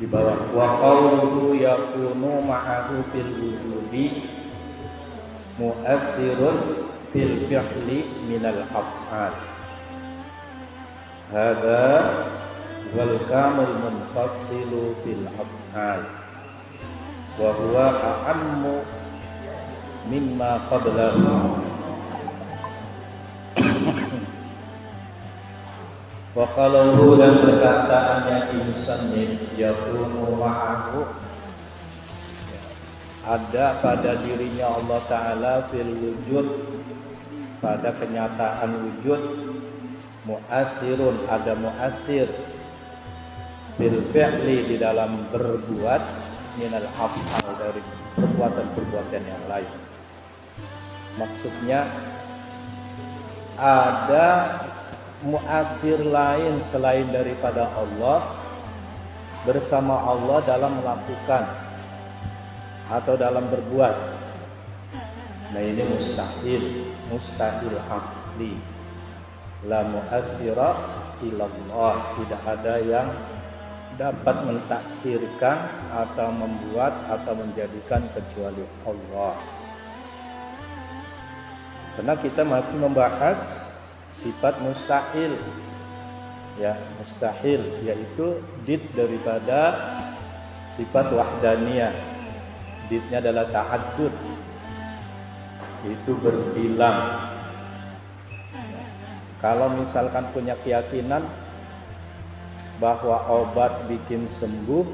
di bawah wa qawluhu yakunu ma'ahu fil wujudi mu'assirun fil fi'li minal af'al. Hadza wal kamul munfasilu fil af'al wa huwa a'ammu mimma qablahu. Wa qaluhu dan perkataannya insannif yakunu ma'ahu, ada pada dirinya Allah Ta'ala fil wujud, pada kenyataan wujud, mu'asirun, ada mu'asir, fil fi'li, di dalam berbuat, minal af'al, dari perbuatan-perbuatan yang lain. Maksudnya ada mu'asir lain selain daripada Allah bersama Allah dalam melakukan atau dalam berbuat. Nah ini mustahil akli. La mu'asira illallah, tidak ada yang dapat mentaksirkan atau membuat atau menjadikan kecuali Allah. Karena kita masih membahas sifat mustahil, ya, mustahil yaitu did daripada sifat wahdaniyah. Didnya adalah ta'addud, itu berbilang. Kalau misalkan punya keyakinan bahwa obat bikin sembuh,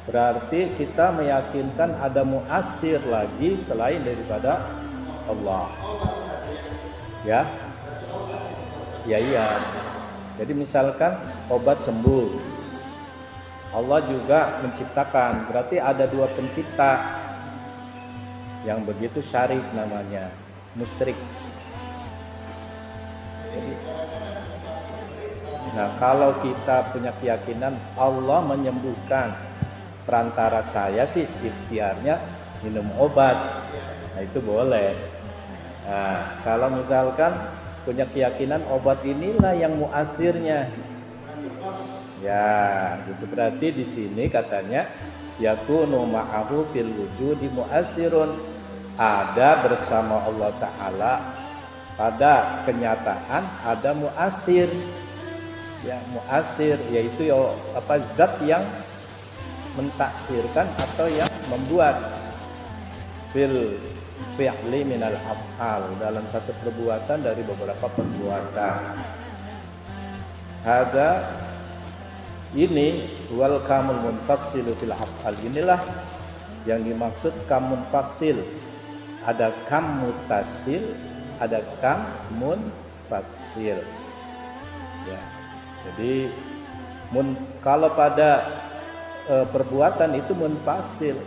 berarti kita meyakinkan ada mu'asir lagi selain daripada Allah, ya. Ya iya. Jadi misalkan obat sembuh, Allah juga menciptakan, berarti ada dua pencipta. Yang begitu syarik namanya, musyrik. Jadi, nah kalau kita punya keyakinan Allah menyembuhkan, perantara saya sih ikhtiarnya minum obat, nah itu boleh. Nah kalau misalkan punya keyakinan obat inilah yang muasirnya, ya gitu, berarti di sini katanya yakunu ma'ahu fil wujudi muasirun, ada bersama Allah Ta'ala pada kenyataan ada muasir, ya muasir yaitu apa, zat yang mentaksirkan atau yang membuat, fil fi'li minal af'al, dalam satu perbuatan dari beberapa perbuatan. Hadza, ini wal kamul munfasilu fil af'al, inilah yang dimaksud kam munfasil. Ada kam mutasil, ada kam munfasil, ya. Jadi kalau pada perbuatan itu munfasil,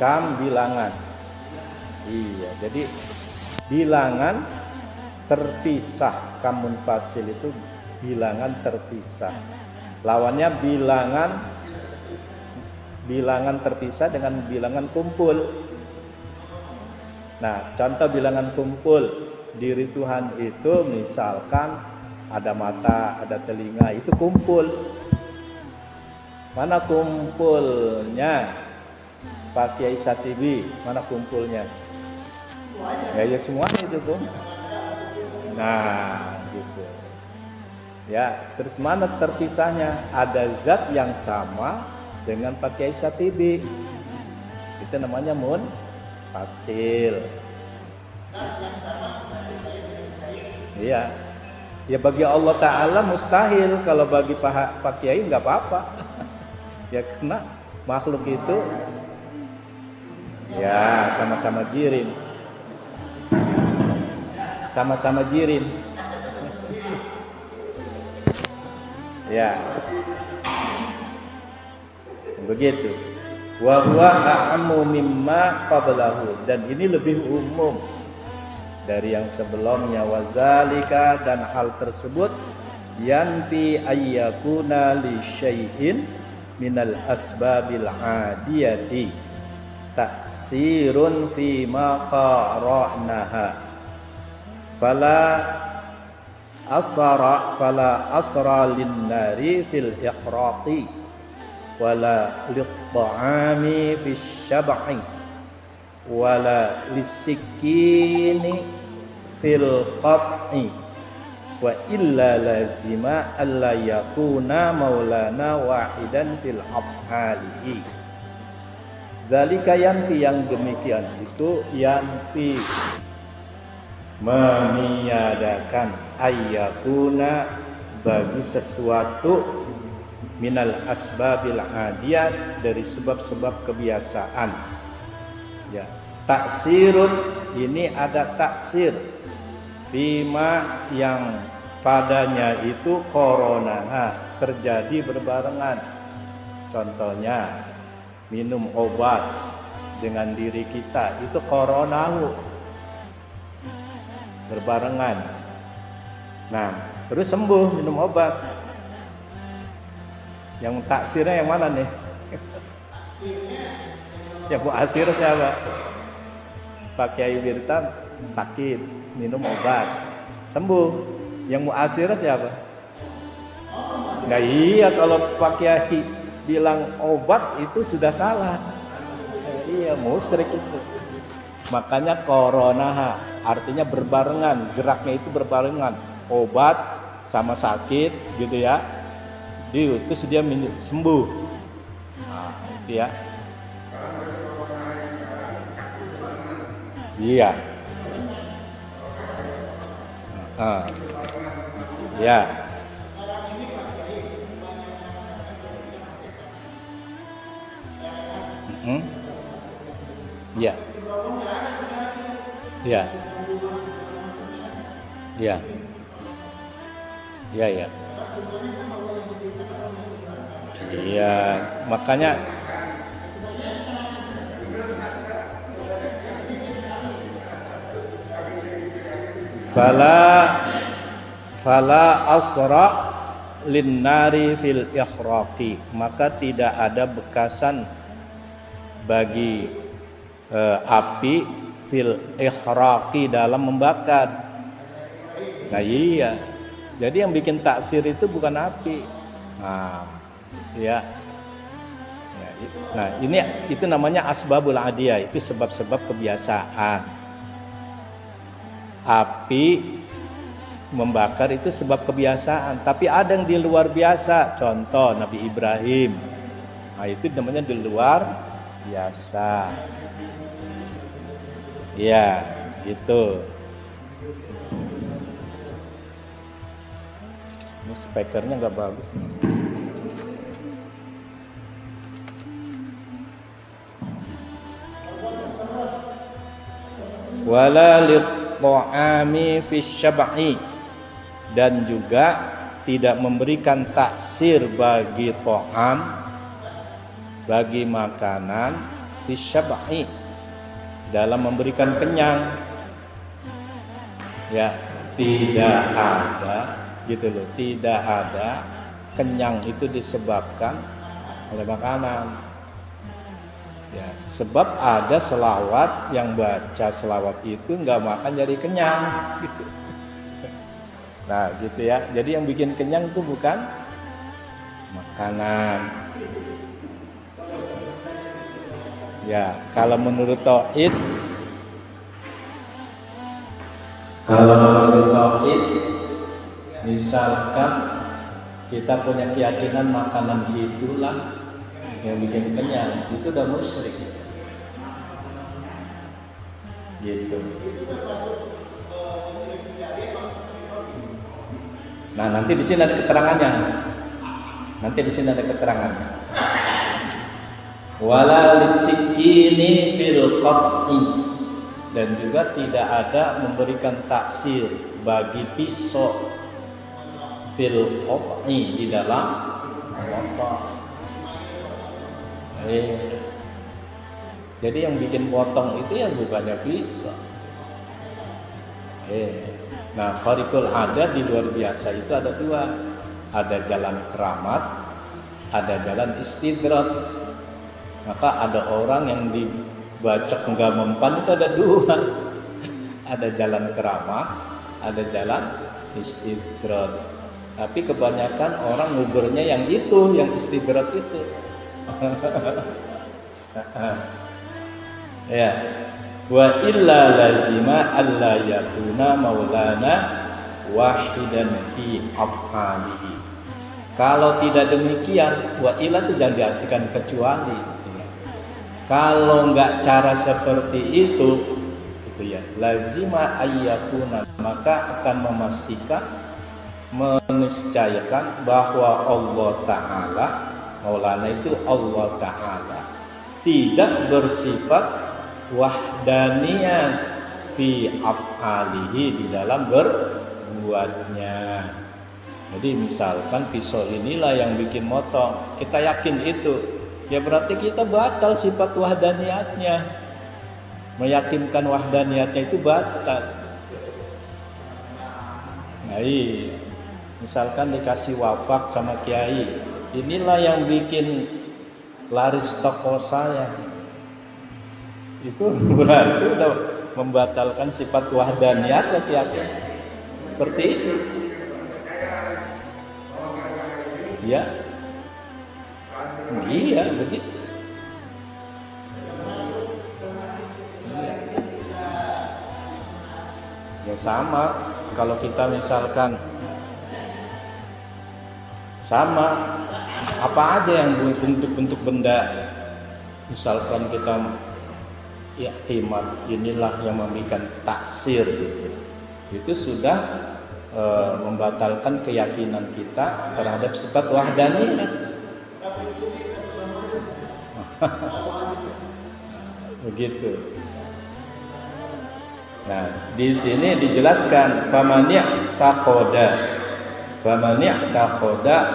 kam bilangan, iya, jadi bilangan terpisah. Kam munfasil itu bilangan terpisah, lawannya bilangan terpisah dengan bilangan kumpul. Nah contoh bilangan kumpul, diri Tuhan itu misalkan ada mata, ada telinga, itu kumpul. Mana kumpulnya? Pak Kiai Satibi, mana kumpulnya? Ya semuanya itu tuh. Nah gitu. Ya, terus mana terpisahnya? Ada zat yang sama dengan Pak Kiai Satibi, itu namanya munfasil. Iya. Ya bagi Allah Ta'ala mustahil, kalau bagi Pak Kiai nggak apa-apa. Ya karena makhluk itu ya sama-sama jirim, ya begitu. Wa huwa a'ammu mimma qablahu, dan ini lebih umum dari yang sebelumnya. Wazalika, dan hal tersebut yanfi ayyakuna li syai'in minal asbabil adiyati taksirun fi ma qara'naha fala asra fala asra lin-nari fil ikhraqi wala lit-ta'ami fis syab'i wala lis-sikini fil qat'i wa illa lazima alla yakuna maulana wahidan fil af'alihi. Dzalika yanfi, yang demikian itu yanfi meniadakan ayyakuna bagi sesuatu minal asbabil adiyat dari sebab-sebab kebiasaan. Ya, taksirun ini ada taksir bima yang padanya itu korona terjadi berbarengan. Contohnya minum obat dengan diri kita itu koronahu berbarengan. Nah, terus sembuh minum obat. Yang taksirnya yang mana nih? Yang muasir siapa? Pak Kiai Wirtan sakit, minum obat, sembuh. Yang muasir siapa? Nah iya, kalau Pak Kiai bilang obat itu sudah salah. Iya, musyrik itu. Makanya corona artinya berbarengan, geraknya itu berbarengan, obat sama sakit gitu ya. Terus dia sembuh. Nah, itu ya. Iya. Ya. Ya. Ya. Ya. Ya, ya. Iya, makanya fala asra linnari fil ikhraqi, maka tidak ada bekasan bagi api fil ikhraqi dalam membakar. Nah iya, jadi yang bikin taksir itu bukan api. Nah, ya. Nah, ini itu namanya asbabul adiyah, itu sebab-sebab kebiasaan. Api membakar itu sebab kebiasaan, tapi ada yang di luar biasa. Contoh Nabi Ibrahim. Nah, itu namanya di luar biasa. Ya, gitu. Ini speakernya nggak bagus. Wala lit-ta'ami fi syab'i, dan juga tidak memberikan taksir bagi ta'am, bagi makanan, fi syab'i, dalam memberikan kenyang. Ya, tidak ada gitu loh, tidak ada kenyang itu disebabkan oleh makanan. Ya, sebab ada selawat yang baca selawat itu nggak makan jadi kenyang gitu. Nah gitu ya, jadi yang bikin kenyang itu bukan makanan. Ya, kalau menurut tauhid, misalkan kita punya keyakinan makanan itulah yang bikin kenyang, itu udah musyrik gitu. Nah, nanti di sini ada keterangannya. Wala lisikini fil qat'i, dan juga tidak ada memberikan taksir bagi pisau fil qat'i, di dalam potong. Jadi yang bikin potong itu ya bukannya pisau. Nah, kharikul adat di luar biasa itu ada dua. Ada jalan keramat, ada jalan istidrak. Maka ada orang yang dibacok enggak mempan itu ada dua. Ada jalan keramat, ada jalan istidrat. Tapi kebanyakan orang nguburnya yang itu, yang istidrat itu. Ya. Wa illa lazima alla yakuna maulana wahidan fi af'alihi. Kalau tidak demikian, wa illa itu jangan diartikan kecuali. Kalau enggak cara seperti itu, gitu ya. Lazima ayyakuna, maka akan memastikan, meniscayakan bahwa Allah Ta'ala, maulana itu Allah Ta'ala, tidak bersifat wahdaniyah fi af'alihi, di dalam berbuatnya. Jadi misalkan pisau inilah yang bikin motong, kita yakin itu, ya berarti kita batal sifat wahdaniyatnya. Meyakinkan wahdaniyatnya itu batal. Nah, misalkan dikasih wafak sama kiai, inilah yang bikin laris toko saya, itu berarti udah membatalkan sifat wahdaniyat ya, seperti itu ya. Iya begitu. Ya sama, kalau kita misalkan sama apa aja yang bentuk-bentuk benda, misalkan kita iktimat, inilah yang memberikan taksir gitu. Itu sudah membatalkan keyakinan kita terhadap sifat wahdaniyah. Begitu. Nah, di sini dijelaskan faman ya'taqada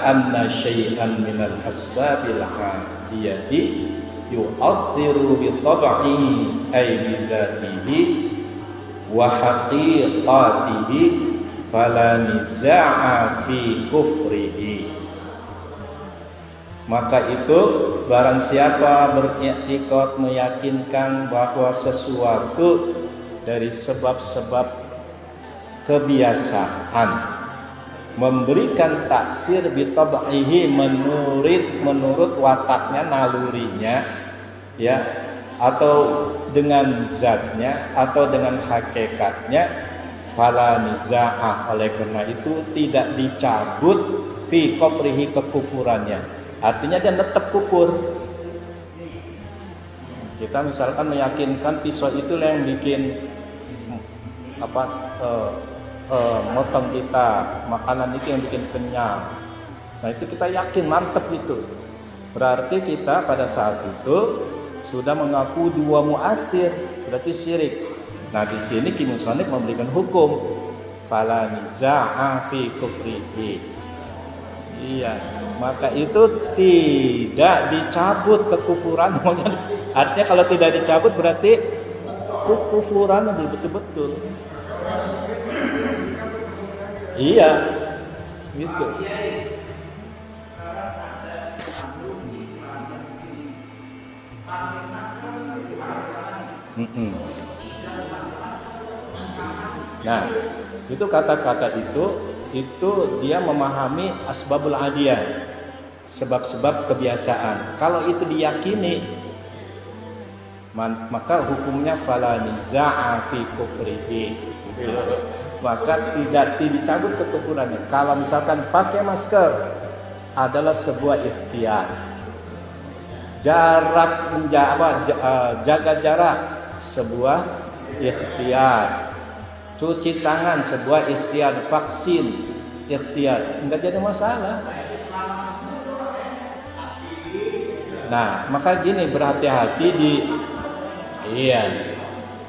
anna syai'an minal asbabil hadiyati yu'athiru bi tab'ihi ay bi dzatihi wa haqiqatihi fala niza'a fi kufrihi. Maka itu barang siapa beriktikad, meyakinkan bahwa sesuatu dari sebab-sebab kebiasaan, memberikan taksir bi tab'ihi, menurut wataknya, nalurinya, ya, atau dengan zatnya atau dengan hakikatnya, fala niza'ah, oleh karena itu tidak dicabut fi kufrihi, kekufurannya, artinya dia tetap kufur. Kita misalkan meyakinkan pisau itu yang bikin motong kita, makanan itu yang bikin kenyang. Nah itu kita yakin mantep itu. Berarti kita pada saat itu sudah mengaku dua muasir, berarti syirik. Nah di sini Ki Musannif memberikan hukum fala niza'a fi kufrihi. Iya, maka itu tidak dicabut kekufuran. Artinya kalau tidak dicabut berarti kekufuran betul-betul. Iya, gitu. Nah, itu kata-kata itu dia memahami asbabul adiyah, sebab-sebab kebiasaan. Kalau itu diyakini, maka hukumnya fala niza'a fi kufrihi, maka tidak dicabut kekufurannya. Kalau misalkan pakai masker adalah sebuah ikhtiar, jaga jarak sebuah ikhtiar, cuci tangan sebuah ikhtiar, vaksin ikhtiar, enggak jadi masalah. Nah, maka gini, berhati-hati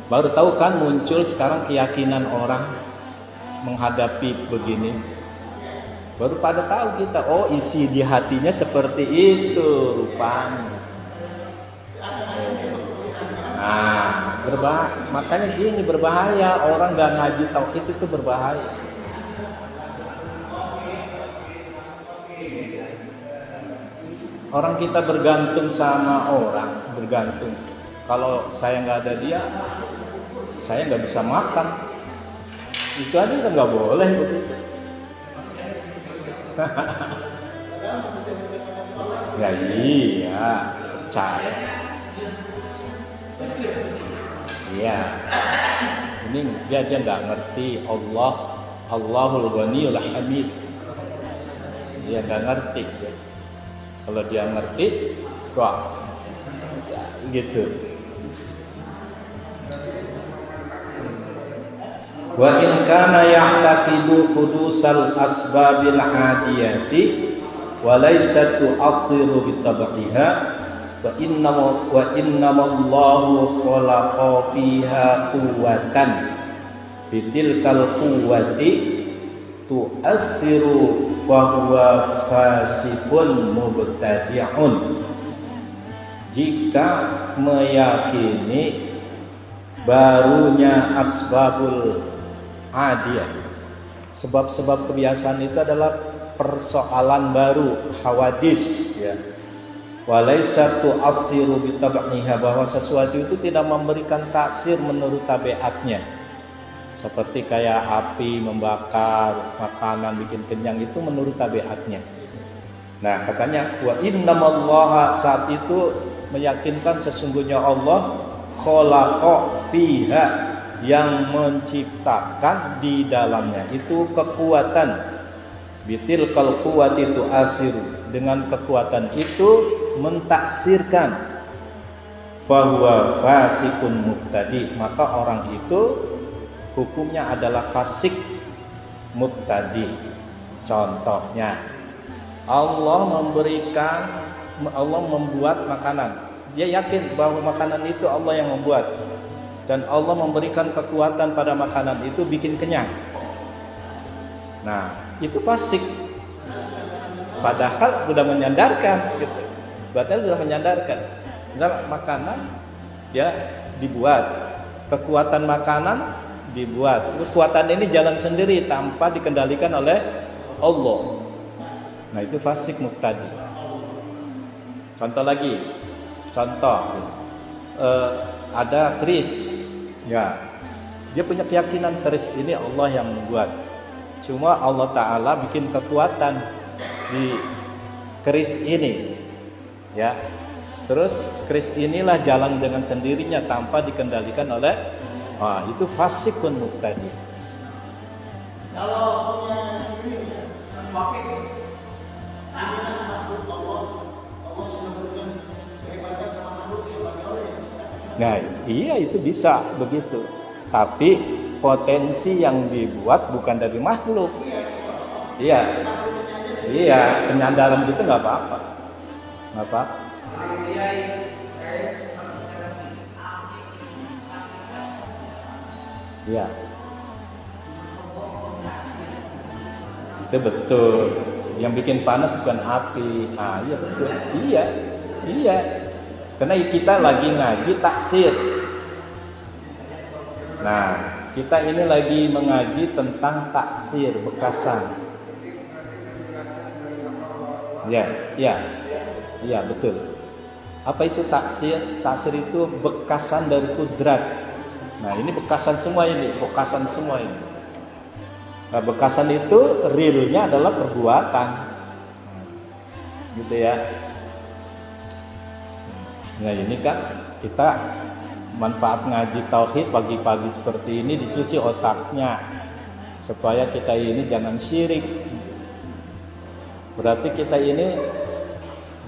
baru tahu kan muncul sekarang keyakinan orang menghadapi begini. Baru pada tahu kita, oh isi di hatinya seperti itu rupanya. Nah, makanya gini, berbahaya orang gak ngaji tauhid itu berbahaya. Orang kita bergantung sama orang, bergantung. Kalau saya nggak ada dia, saya nggak bisa makan. Itu aja kan nggak boleh begitu. Ya iya, percaya. Iya. Ini dia nggak ngerti Allahul Ghaniyul Hamid. Dia nggak ngerti. Kalau dia ngerti, kok gitu. Wa in kana ya'taqidu hudusal asbabil adiyati wa laysa tu'athiru bitab'iha wa innamallahu khalaqa fiha quwwatan bitilkal quwwati tu'athiru wa huwa fasiqun mubtadi'un. Jika meyakini barunya asbabul adiyah, sebab-sebab kebiasaan itu adalah persoalan baru, hawadis, ya. Walaysa tu'assiru bitab'iha, bahwa sesuatu itu tidak memberikan taksir menurut tabiatnya. Seperti kayak api membakar makanan bikin kenyang, itu menurut tabiatnya. Nah, katanya wa innamallaha, saat itu meyakinkan sesungguhnya Allah khalaqa fiha, yang menciptakan di dalamnya itu kekuatan, bitil kal quwwati itu asiru, dengan kekuatan itu mentaksirkan, fahuwa fasikun mubtadi, maka orang itu hukumnya adalah fasik mubtadi. Contohnya, Allah membuat makanan, dia yakin bahwa makanan itu Allah yang membuat, dan Allah memberikan kekuatan pada makanan itu bikin kenyang. Nah, itu fasik. Padahal sudah menyandarkan gitu. Padahal sudah menyandarkan. Misal makanan ya dibuat, kekuatan makanan dibuat. Kekuatan ini jalan sendiri tanpa dikendalikan oleh Allah. Nah, itu fasik mubtadi. Contoh lagi. Ada keris. Ya, dia punya keyakinan keris ini Allah yang membuat. Cuma Allah Ta'ala bikin kekuatan di keris ini, ya. Terus keris inilah jalan dengan sendirinya tanpa dikendalikan oleh, itu fasik pun mubtadi. Kalau punya sendiri bisa pakai makhluk Allah sudah berikan kehebatan sama makhluk yang bagi Allah. Nah, iya itu bisa begitu. Tapi potensi yang dibuat bukan dari makhluk. Iya. Iya, penyandaran gitu nggak apa-apa. Nggak apa-apa. Iya. Itu betul. Yang bikin panas bukan api. Iya betul. Iya. Karena kita lagi ngaji taksir. Nah, kita ini lagi mengaji tentang taksir, bekasan. Iya betul. Apa itu taksir? Taksir itu bekasan dari kudrat. Nah, ini bekasan semua ini. Nah, bekasan itu realnya adalah perbuatan. Gitu ya. Nah, ini kan kita manfaat ngaji tauhid pagi-pagi seperti ini, dicuci otaknya supaya kita ini jangan syirik. Berarti kita ini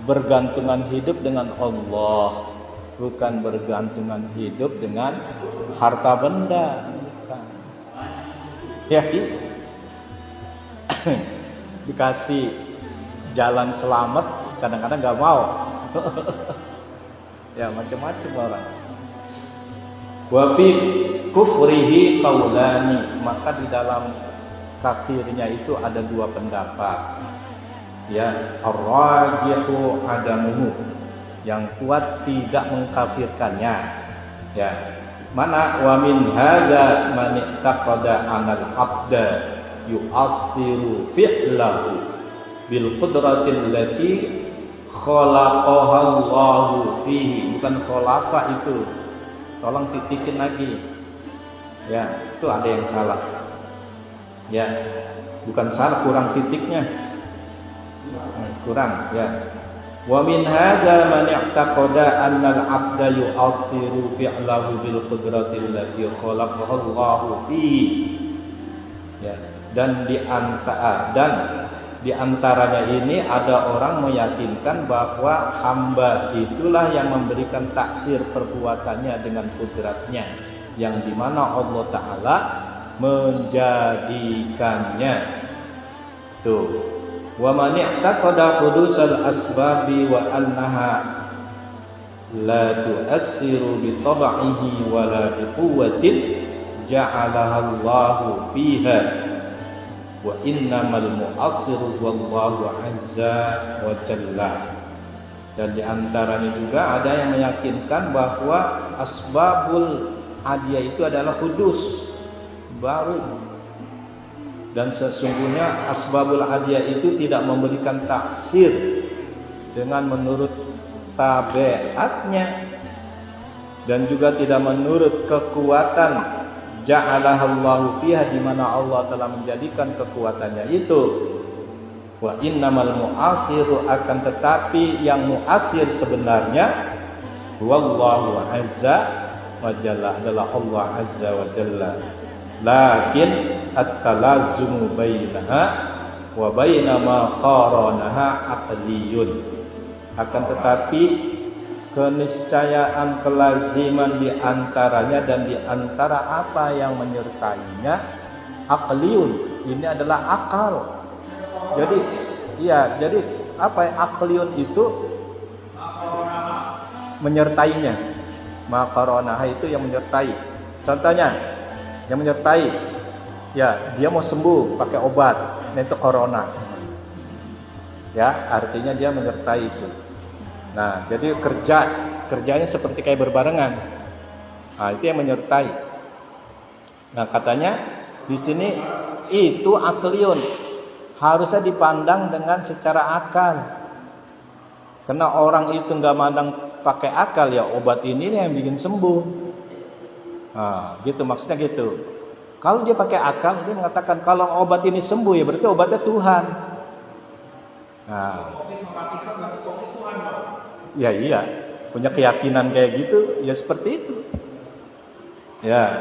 bergantungan hidup dengan Allah, bukan bergantungan hidup dengan harta benda. Bukan. Ya, dikasih jalan selamat kadang-kadang nggak mau. Ya, macam-macam orang. Wa fi kufrihi qaulani, maka di dalam kafirnya itu ada dua pendapat. Ya, ar-rajihu adamuhu, yang kuat tidak mengkafirkannya. Ya, mana wa min hadza man taqada anal abda yu'athiru fi'lahu bil qudratil lati khalaqaha Allahu fihi, bukan khalaqa itu. Tolong titikin lagi. Ya, itu ada yang salah. Ya, bukan salah, kurang titiknya. Kurang, ya. Wa min hadza man i'taqada anna al-'abda yu'athiru fi'lahu bil qudrati allati khalaqahu Allahu fihi. Ya, dan di antaranya ini ada orang meyakinkan bahwa hamba itulah yang memberikan taksir perbuatannya dengan kudratnya, yang dimana Allah Ta'ala menjadikannya. Tuh. Wa man i'taqada hudusal asbabi wa annaha la tu'assiru bi tab'ihi wa la bi quwwatin ja'alaha Allahu fiha wa innamal mu'assiru wallahu azza wa jalla. Dan di antaranya juga ada yang meyakinkan bahwa asbabul adiyah itu adalah hudus, baru, dan sesungguhnya asbabul adiyah itu tidak memberikan taksir dengan menurut tabiatnya dan juga tidak menurut kekuatan ja'alahallahu fiha, di mana Allah telah menjadikan kekuatannya itu. Wa innamal mu'asiru, akan tetapi yang mu'asir sebenarnya wallahu azza wa jalla, adalah Allah azza wa jalla. Lakin at-talazzumu bainaha wa baina ma qaranaha aqliyun, akan tetapi keniscayaan, kelaziman di antaranya dan di antara apa yang menyertainya aqliyun, ini adalah akal. Jadi apa ya, aqliyun itu menyertainya, maqaronaha itu yang menyertai. Contohnya yang menyertai, ya dia mau sembuh pakai obat, nah itu corona, ya artinya dia menyertai itu. Nah, jadi kerjanya seperti kayak berbarengan. Nah, itu yang menyertai. Nah, katanya di sini itu akliyun, harusnya dipandang dengan secara akal. Karena orang itu nggak mandang pakai akal, ya obat ini yang bikin sembuh. Nah, gitu maksudnya gitu. Kalau dia pakai akal, dia mengatakan kalau obat ini sembuh, ya berarti obatnya Tuhan. Nah, ya iya, punya keyakinan kayak gitu, ya seperti itu. Ya,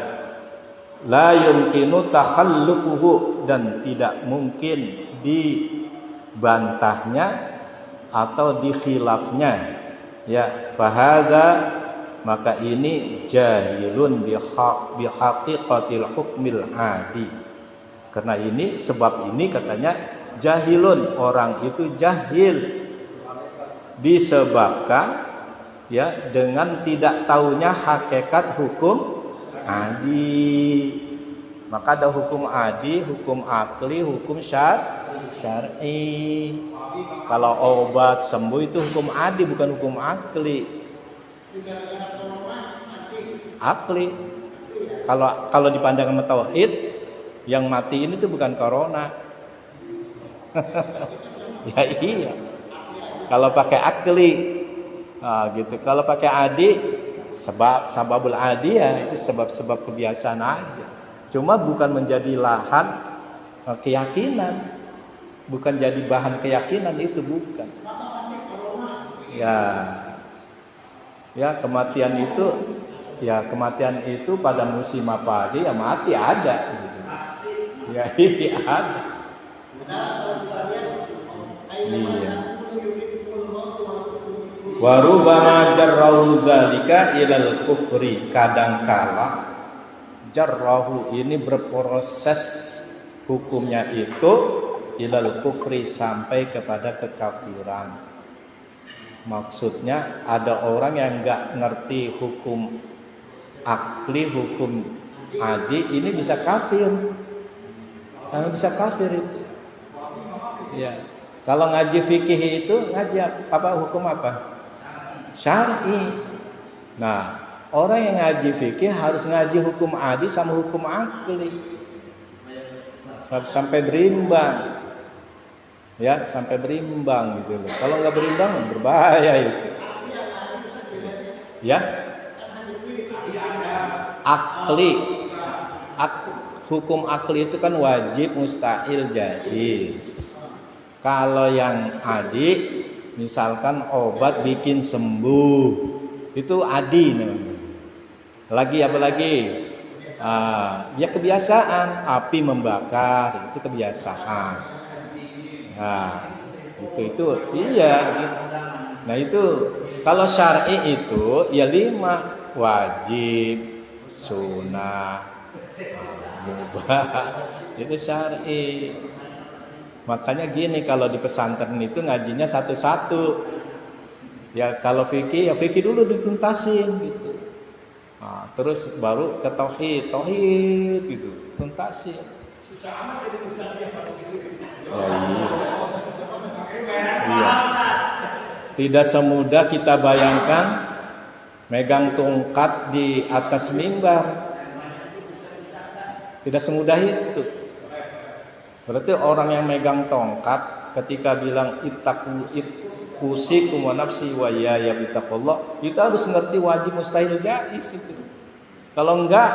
la yumkinu takhallufuhu, dan tidak mungkin dibantahnya atau dikhilafnya. Ya, fahadha, maka ini jahilun bihaqiqatil hukmil adi. Karena ini, sebab ini katanya jahilun, orang itu jahil disebabkan ya dengan tidak tahunya hakikat hukum adi. Maka ada hukum adi, hukum akli, hukum syar'i. Kalau obat sembuh itu hukum adi, bukan hukum akli. Akli. Kalau dipandang sama tauhid, yang mati ini tuh bukan corona. Ya iya. Kalau pakai akli, nah, gitu. Kalau pakai adi, sababul adi, ya itu sebab-sebab kebiasaan aja. Cuma bukan menjadi lahan keyakinan, bukan jadi bahan keyakinan, itu bukan. Ya kematian itu pada musim apa aja ya mati ada. Gitu. Ya iya ada. Iya. Wa rubbama jarrahu dzalika ilal kufri, kadangkala jarrahu ini berproses hukumnya itu ilal kufri, sampai kepada kekafiran. Maksudnya ada orang yang enggak ngerti hukum akli, hukum adi, ini bisa kafir. Sampai bisa kafir itu. Ya. Kalau ngaji fikih itu ngaji apa, hukum apa? Syar'i. Nah, orang yang ngaji fikih harus ngaji hukum adi sama hukum akli sampai berimbang, ya sampai berimbang gitu loh. Kalau nggak berimbang berbahaya itu. Ya, akli, hukum akli itu kan wajib, mustahil, jaiz. Kalau yang adi, misalkan obat bikin sembuh, itu adi namanya. Lagi apa lagi? Ya kebiasaan, api membakar itu kebiasaan. Nah, itu iya. Nah itu kalau syar'i itu ya 5, wajib, sunnah, mubah, itu syar'i. Makanya gini, kalau di pesantren itu ngajinya satu-satu. Ya kalau fikih ya fikih dulu dituntasin gitu. Nah, terus baru ke tauhid gitu, tuntasin. Oh, iya. Tidak semudah kita bayangkan megang tongkat di atas mimbar. Tidak semudah itu. Berarti orang yang megang tongkat ketika bilang ittaqusikum wa nafsi wa ya bittaqullah, kita harus ngerti wajib, mustahil, jaiz itu. Kalau enggak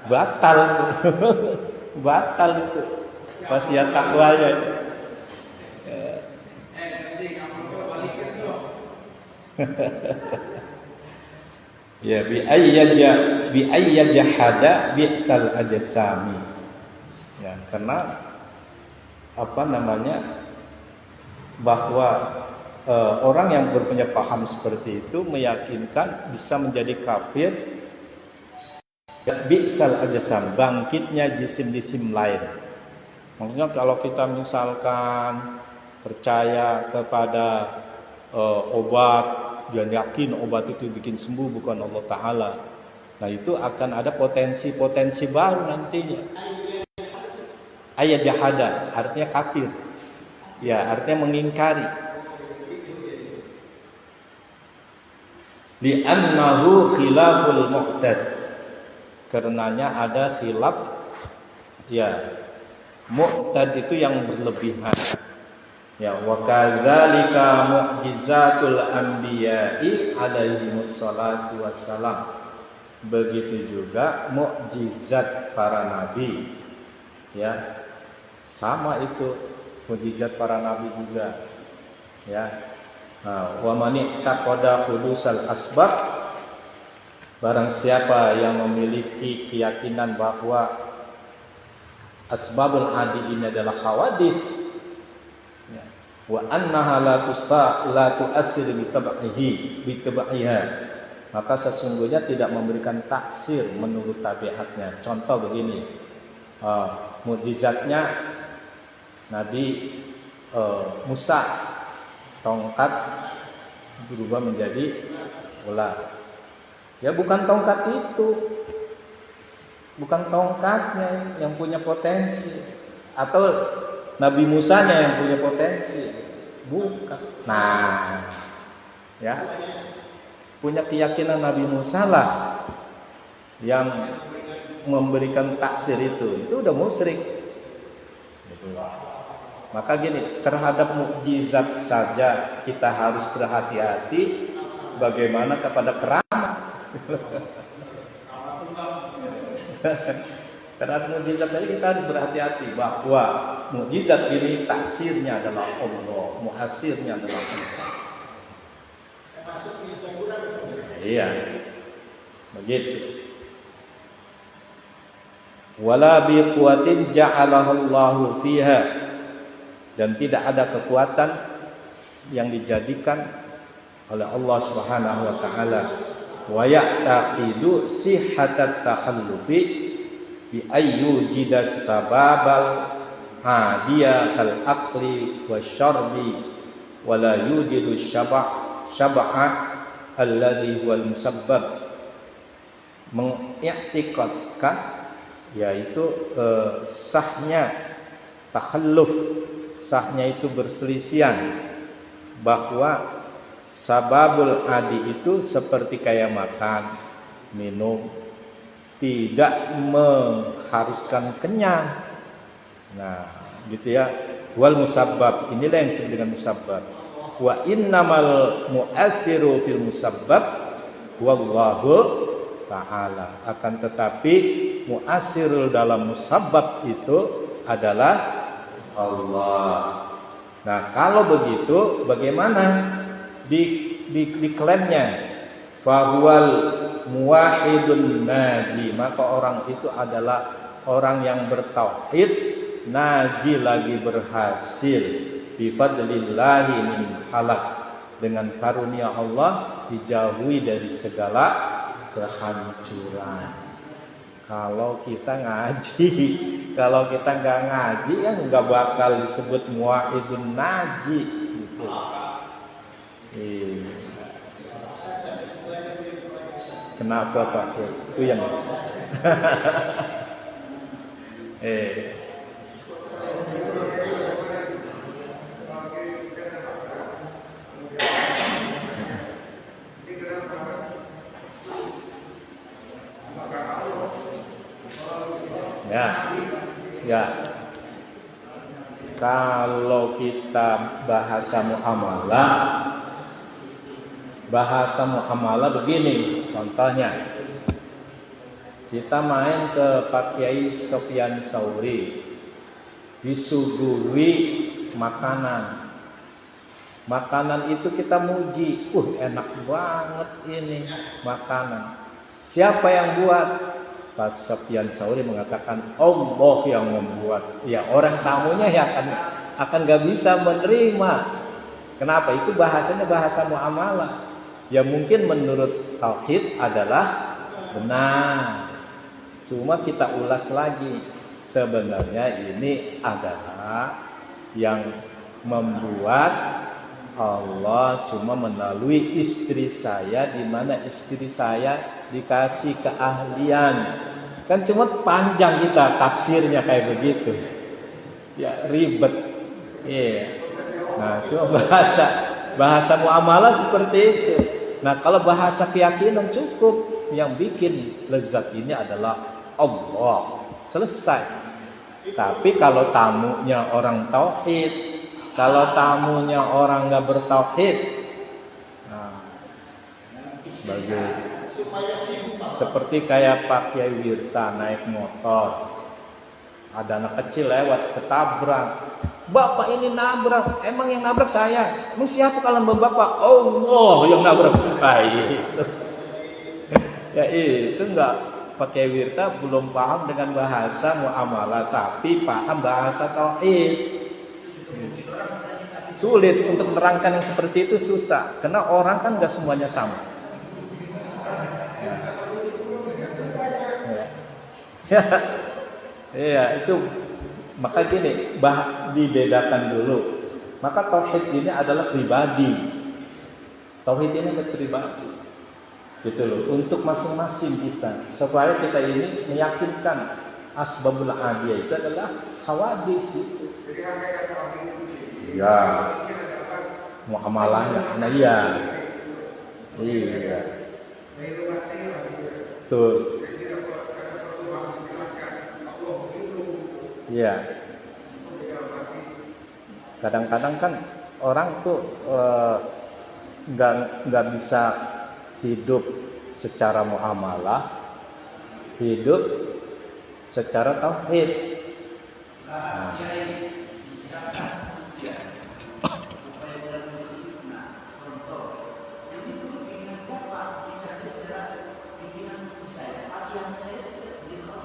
batal. Batal itu. Wasiat takwanya itu. Ya bi ayyajahada bi'sal ajsami. Ya, karena apa namanya? Bahwa orang yang berpunya paham seperti itu meyakinkan bisa menjadi kafir. Ya, bi'sal ajsam, bangkitnya jisim-jisim lain. Maksudnya kalau kita misalkan percaya kepada obat, dia yakin obat itu bikin sembuh bukan Allah Ta'ala. Nah itu akan ada potensi-potensi baru nantinya. Ayat jahada artinya kafir. Ya, artinya mengingkari. Li'annahu khilaful mu'tad. Karenanya ada khilaf. Ya, mu'tad itu yang berlebihan. Ya, wa kadzalika mu'jizatul anbiya'i alaihimus salatu wassalam. Begitu juga mukjizat para nabi. Ya. Sama itu mukjizat para nabi juga. Ya. Nah, wa man ittaqada hudusal asbab, barang siapa yang memiliki keyakinan bahwa asbabul adi ini adalah hawadis, wa annaha la tu'assir bitabaiha, maka sesungguhnya tidak memberikan taksir menurut tabiatnya. Contoh begini, mukjizatnya Nabi Musa, tongkat berubah menjadi ular. Ya bukan tongkat itu, bukan tongkatnya yang punya potensi, atau Nabi Musanya yang punya potensi, bukan. Nah, ya, punya keyakinan Nabi Musa lah yang memberikan taksir itu udah musyrik. Gitu. Maka gini, terhadap mukjizat saja kita harus berhati-hati, bagaimana kepada keramat. Karena mukjizat tadi kita harus berhati-hati bahwa mukjizat ini taksirnya adalah Allah, muasirnya adalah Allah. Iya, begitu. Wala bi quwwatin ja'alallahu fiha, dan tidak ada kekuatan yang dijadikan oleh Allah Subhanahu wa taala. Wa ya'taqidu sihhatat takhallufi bi ayyujidas sababal hadiya kal aqli wasyarbi wala yujidu syab'a alladhi huwal musabbab. Mengiktikadkan yaitu sahnya takhalluf, sahnya itu berselisihan, bahwa sababul adi itu seperti kayak makan, minum, tidak mengharuskan kenyang. Nah, gitu ya. Wal musabbab, inilah yang disebut dengan musabbab. Wa innamal mu'assiru fil musabbab wallahu ta'ala. Akan tetapi muasirul dalam musabbab itu adalah Allah. Nah, kalau begitu bagaimana diklaimnya bahwal muwahhidun naji, maka orang itu adalah orang yang bertauhid, naji lagi berhasil bifadlillahi min halak, dengan karunia Allah dijauhi dari segala kehancuran. Kalau kita ngaji, kalau kita nggak ngaji ya nggak bakal disebut muwahhidun naji gitu. Kenapa Pak? Itu yang ya. Kalau kita bahasa muamalah begini contohnya. Kita main ke Pak Kiai Sofyan Sauri, disuguhi makanan itu kita muji, enak banget ini makanan. Siapa yang buat? Pak Sofyan Sauri mengatakan Allah yang membuat. Ya, orang tamunya ya akan gak bisa menerima. Kenapa? Itu bahasanya bahasa muamalah. Ya mungkin menurut tauhid adalah benar. Cuma kita ulas lagi. Sebenarnya ini adalah yang membuat Allah cuma melalui istri saya, di mana istri saya dikasih keahlian. Kan cuma panjang kita tafsirnya kayak begitu. Ya ribet. Iya. Nah, cuma bahasa muamalah seperti itu. Nah, kalau bahasa keyakinan cukup. Yang bikin lezat ini adalah Allah. Selesai. Tapi kalau tamunya orang tauhid, kalau tamunya orang nggak bertauhid, nah, seperti kayak Pak Kiai Wirta naik motor, ada anak kecil lewat ketabrak, bapak ini nabrak, emang yang nabrak saya, emang siapa kalau bapak? Allah yang nabrak. Ya itu nggak, Pak Kiai Wirta belum paham dengan bahasa muamalah, tapi paham bahasa tauhid. Sulit untuk menerangkan yang seperti itu, susah, karena orang kan nggak semuanya sama. Iya itu, maka gini, dibedakan dulu. Maka tauhid ini adalah pribadi. Tauhid ini adalah pribadi, gitu loh, untuk masing-masing kita, supaya kita ini meyakinkan asbabul adiyah itu adalah hawadis gitu. Ya, muamalahnya. Nah iya. Tuh. Iya. Kadang-kadang kan orang tuh nggak bisa hidup secara muamalah, hidup secara tauhid. Nah.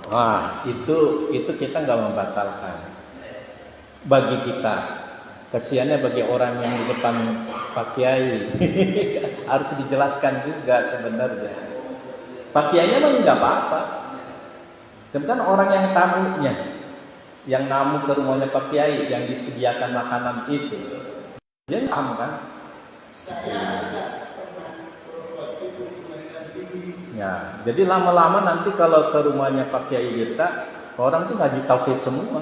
Wah, itu kita nggak membatalkan. Bagi kita, kesiannya bagi orang yang di depan Pak Kiai harus dijelaskan juga sebenarnya. Pak Kiainya mah nggak apa-apa. Sebenarnya orang yang tamunya, yang namu ke rumahnya Pak Kiai, yang disediakan makanan itu, dia tamu kan? Ya, jadi lama-lama nanti kalau ke rumahnya Pak Kiai Wirta, orang tuh ngaji tauhid semua.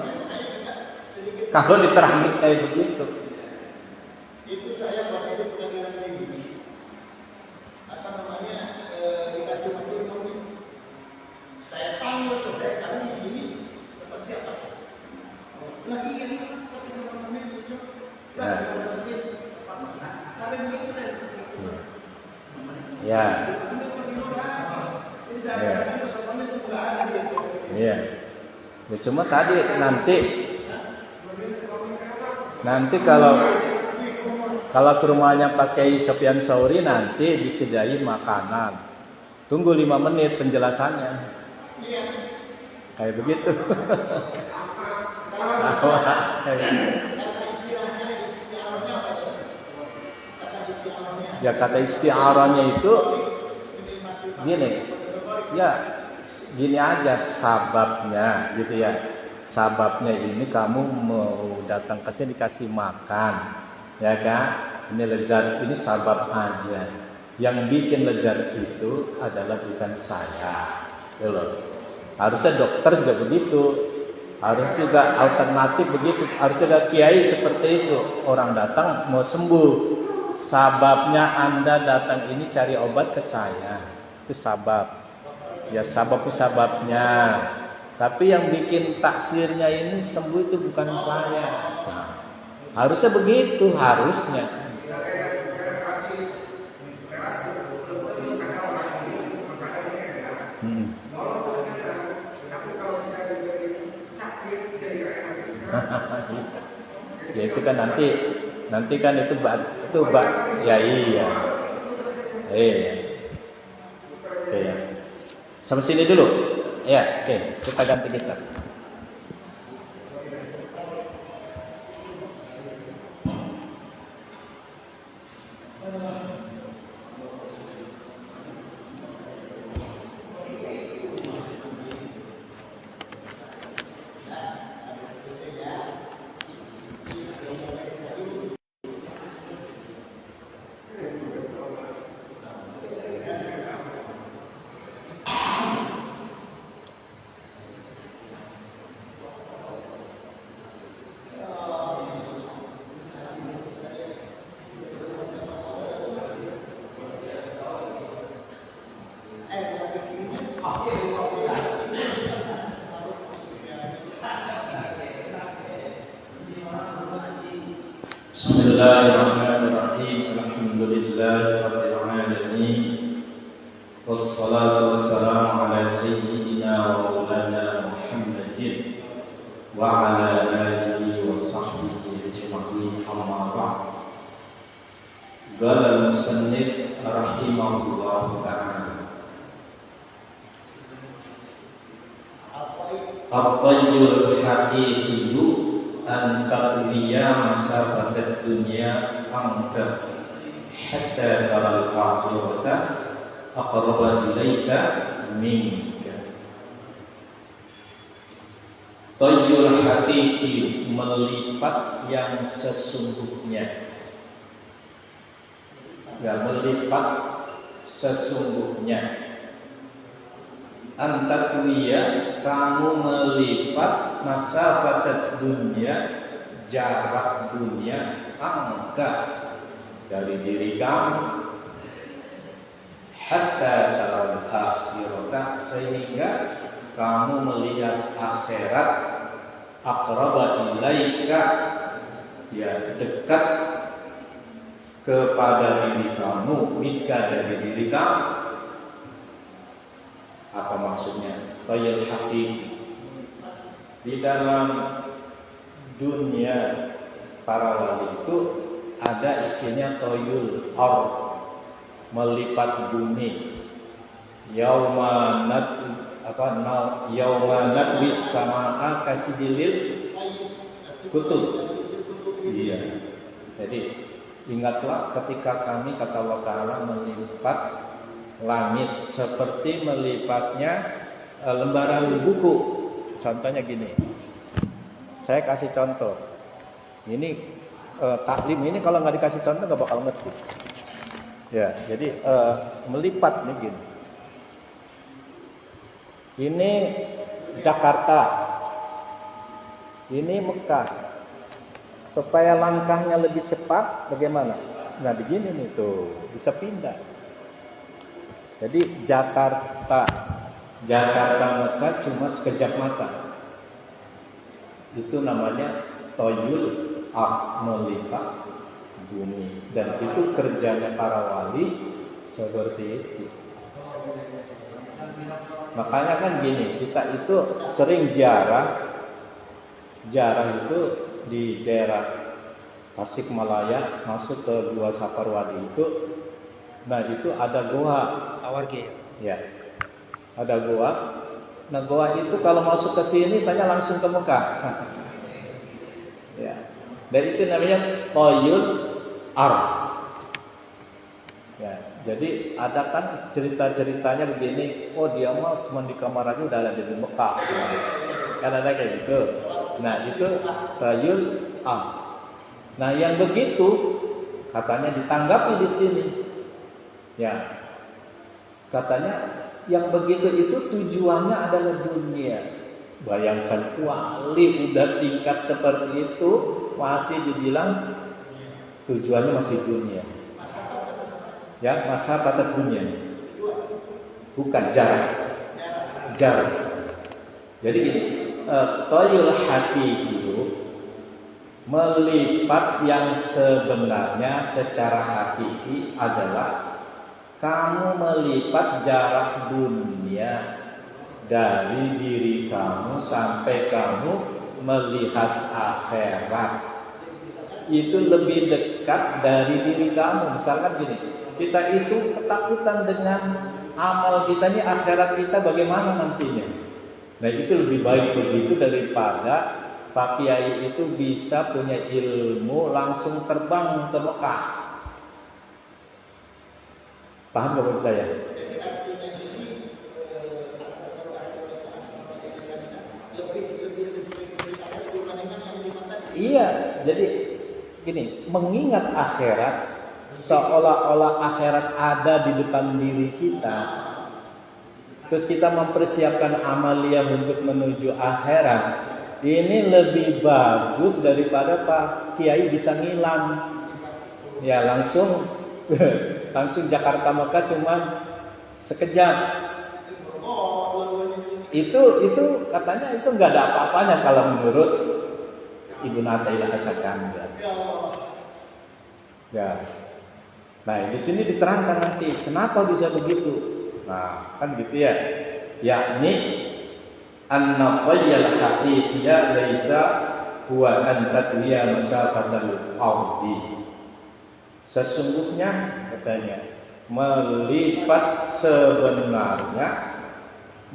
Kalau diterangin kayak begitu. Itu saya waktu itu pengadilan tinggi. Dikasih waktu itu. Saya panggil tuh, kamu di sini dapat siapa? Lagi yang seperti teman-teman itu. Lah, masukin sampai begitu saya. Ya. Iya. Ya cuma tadi nanti kalau ke rumahnya pakai Sufyan Tsauri nanti disediain makanan. Tunggu 5 menit penjelasannya. Kayak begitu. Ya kata istiarahnya itu gini. Ya gini aja sababnya gitu ya. Sababnya ini kamu mau datang ke sini dikasih makan. Ya kan? Ini lezat, ini sabab aja. Yang bikin lezat itu adalah bukan saya. Gitu loh. Harusnya dokter juga begitu. Harus juga alternatif begitu. Harus juga kiai seperti itu. Orang datang mau sembuh. Sababnya Anda datang ini cari obat ke saya. Itu sabab. Ya sababnya. Tapi yang bikin taksirnya ini sembuh itu bukan saya. Nah, harusnya begitu, harusnya. Ya itu kan nanti kan itu ya iya. Oke ya. Sampai sini dulu. Ya, oke. Kita ganti kita. Bismillahirrahmanirrahim. Alhamdulillahirabbil alamin. Wassalatu wassalamu ala sayyidina wa maulana Muhammadin wa ala alihi wa sahbihi ajma'in. Amma ba'd. Qala al-musannif rahimahullahu ta'ala. At-tayyul haqiqiyyu an taqliya masafatat dunya anka hatta taral akhirata aqraba ilaika minka. Tayyul haqiqi, melipat yang sesungguhnya. Ya, melipat sesungguhnya. Antakwiya, kamu melipat masafatat dunia, jarak dunia, angka dari diri kamu, hatta taral akhirata, sehingga kamu melihat akhirat, aqraba ilaika, ya dekat kepada diri kamu, minka dari diri kamu. Apa maksudnya? Tayyul haqiqi. Di dalam dunia para wali itu ada istilahnya tayyul ard, melipat bumi. Yauma natwis samaa kasidilil kutub. Iya. Jadi ingatlah ketika kami, kata Allah Ta'ala, melipat langit seperti melipatnya lembaran buku. Contohnya gini, saya kasih contoh. Ini taklim ini kalau nggak dikasih contoh nggak bakal ngerti. Ya, jadi melipat nih gini. Ini Jakarta, ini Mekah. Supaya langkahnya lebih cepat, bagaimana? Nah begini nih tuh, bisa pindah. Jadi Jakarta Mekah cuma sekejap mata. Itu namanya tayyul ard, melipat bumi. Dan itu kerjanya para wali seperti itu. Makanya kan gini, kita itu sering ziarah itu di daerah Tasikmalaya masuk ke Gua Saparwadi itu. Nah itu ada goa Awarge. ya, ada goa. Nah goa itu kalau masuk ke sini tanya langsung ke Mekah. Ya, dan itu namanya Toyul Ar. Ya, jadi ada kan cerita-ceritanya begini, oh dia mah cuma di kamar aja udah ada di Mekah. Kan ada kayak gitu. Nah itu Toyul Ar. Nah yang begitu katanya ditanggapi di sini. Ya, katanya yang begitu itu tujuannya adalah dunia. Bayangkan wali udah tingkat seperti itu masih dibilang tujuannya masih dunia. Ya, masa kata dunia. Bukan jarak. Jadi gini, toyul hati itu melipat yang sebenarnya secara hakiki adalah kamu melipat jarak dunia dari diri kamu sampai kamu melihat akhirat. Itu lebih dekat dari diri kamu. Misalkan gini, kita itu ketakutan dengan amal kita ini, akhirat kita bagaimana nantinya. Nah itu lebih baik begitu daripada Pak Kiai itu bisa punya ilmu langsung terbang ke Mekah. Paham gak maksud saya? Jadi artinya ini lebih dibandingkan yang lima tadi. Iya, jadi gini, mengingat akhirat seolah-olah akhirat ada di depan diri kita. Terus kita mempersiapkan amalia untuk menuju akhirat. Ini lebih bagus daripada Pak Kiai bisa ngilang. Ya langsung Jakarta Mekah cuman sekejap. Itu katanya itu nggak ada apa-apanya kalau menurut Ibnu Athaillah As-Sakandar. Ya. Nah di sini diterangkan nanti kenapa bisa begitu. Nah kan gitu ya. Yakni an-naqiyal haqiqiyya laisa huwa an tatwiya masafatal ardi. Sesungguhnya katanya melipat sebenarnya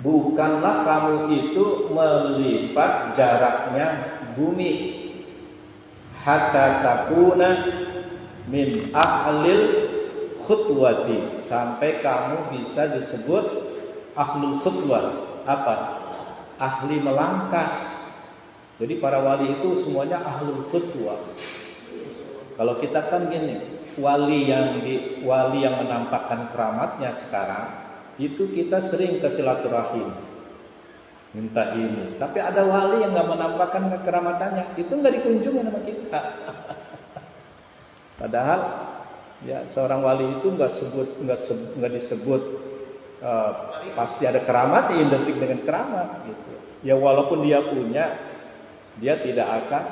bukanlah kamu itu melipat jaraknya bumi hatta takuna min ahlil khutwati sampai kamu bisa disebut ahlul khutwah. Apa? Ahli melangkah. Jadi para wali itu semuanya ahlul khutwah. Kalau kita kan gini, wali yang menampakkan keramatnya sekarang itu kita sering ke silaturahim minta ini, tapi ada wali yang nggak menampakkan keramatannya, itu nggak dikunjungi sama kita. Padahal ya seorang wali itu nggak disebut pasti ada keramat, identik dengan keramat gitu. Ya walaupun dia punya, dia tidak akan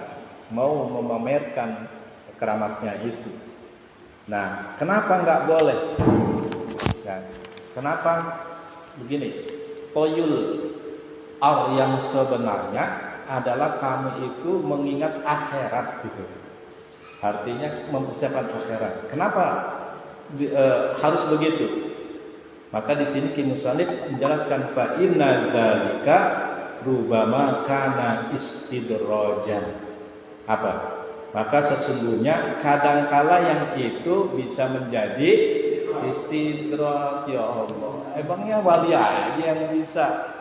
mau memamerkan keramatnya itu. Nah, kenapa nggak boleh? Ya, kenapa begini? Toyul ar yang sebenarnya adalah kamu itu mengingat akhirat gitu. Artinya mempersiapkan akhirat. Kenapa harus begitu? Maka di sini Ki Musallif menjelaskan fa inna zalika rubama kana istidrajan. Apa? Maka sesungguhnya kadangkala yang itu bisa menjadi istidraj. Ya Allah, emangnya wali aja yang bisa?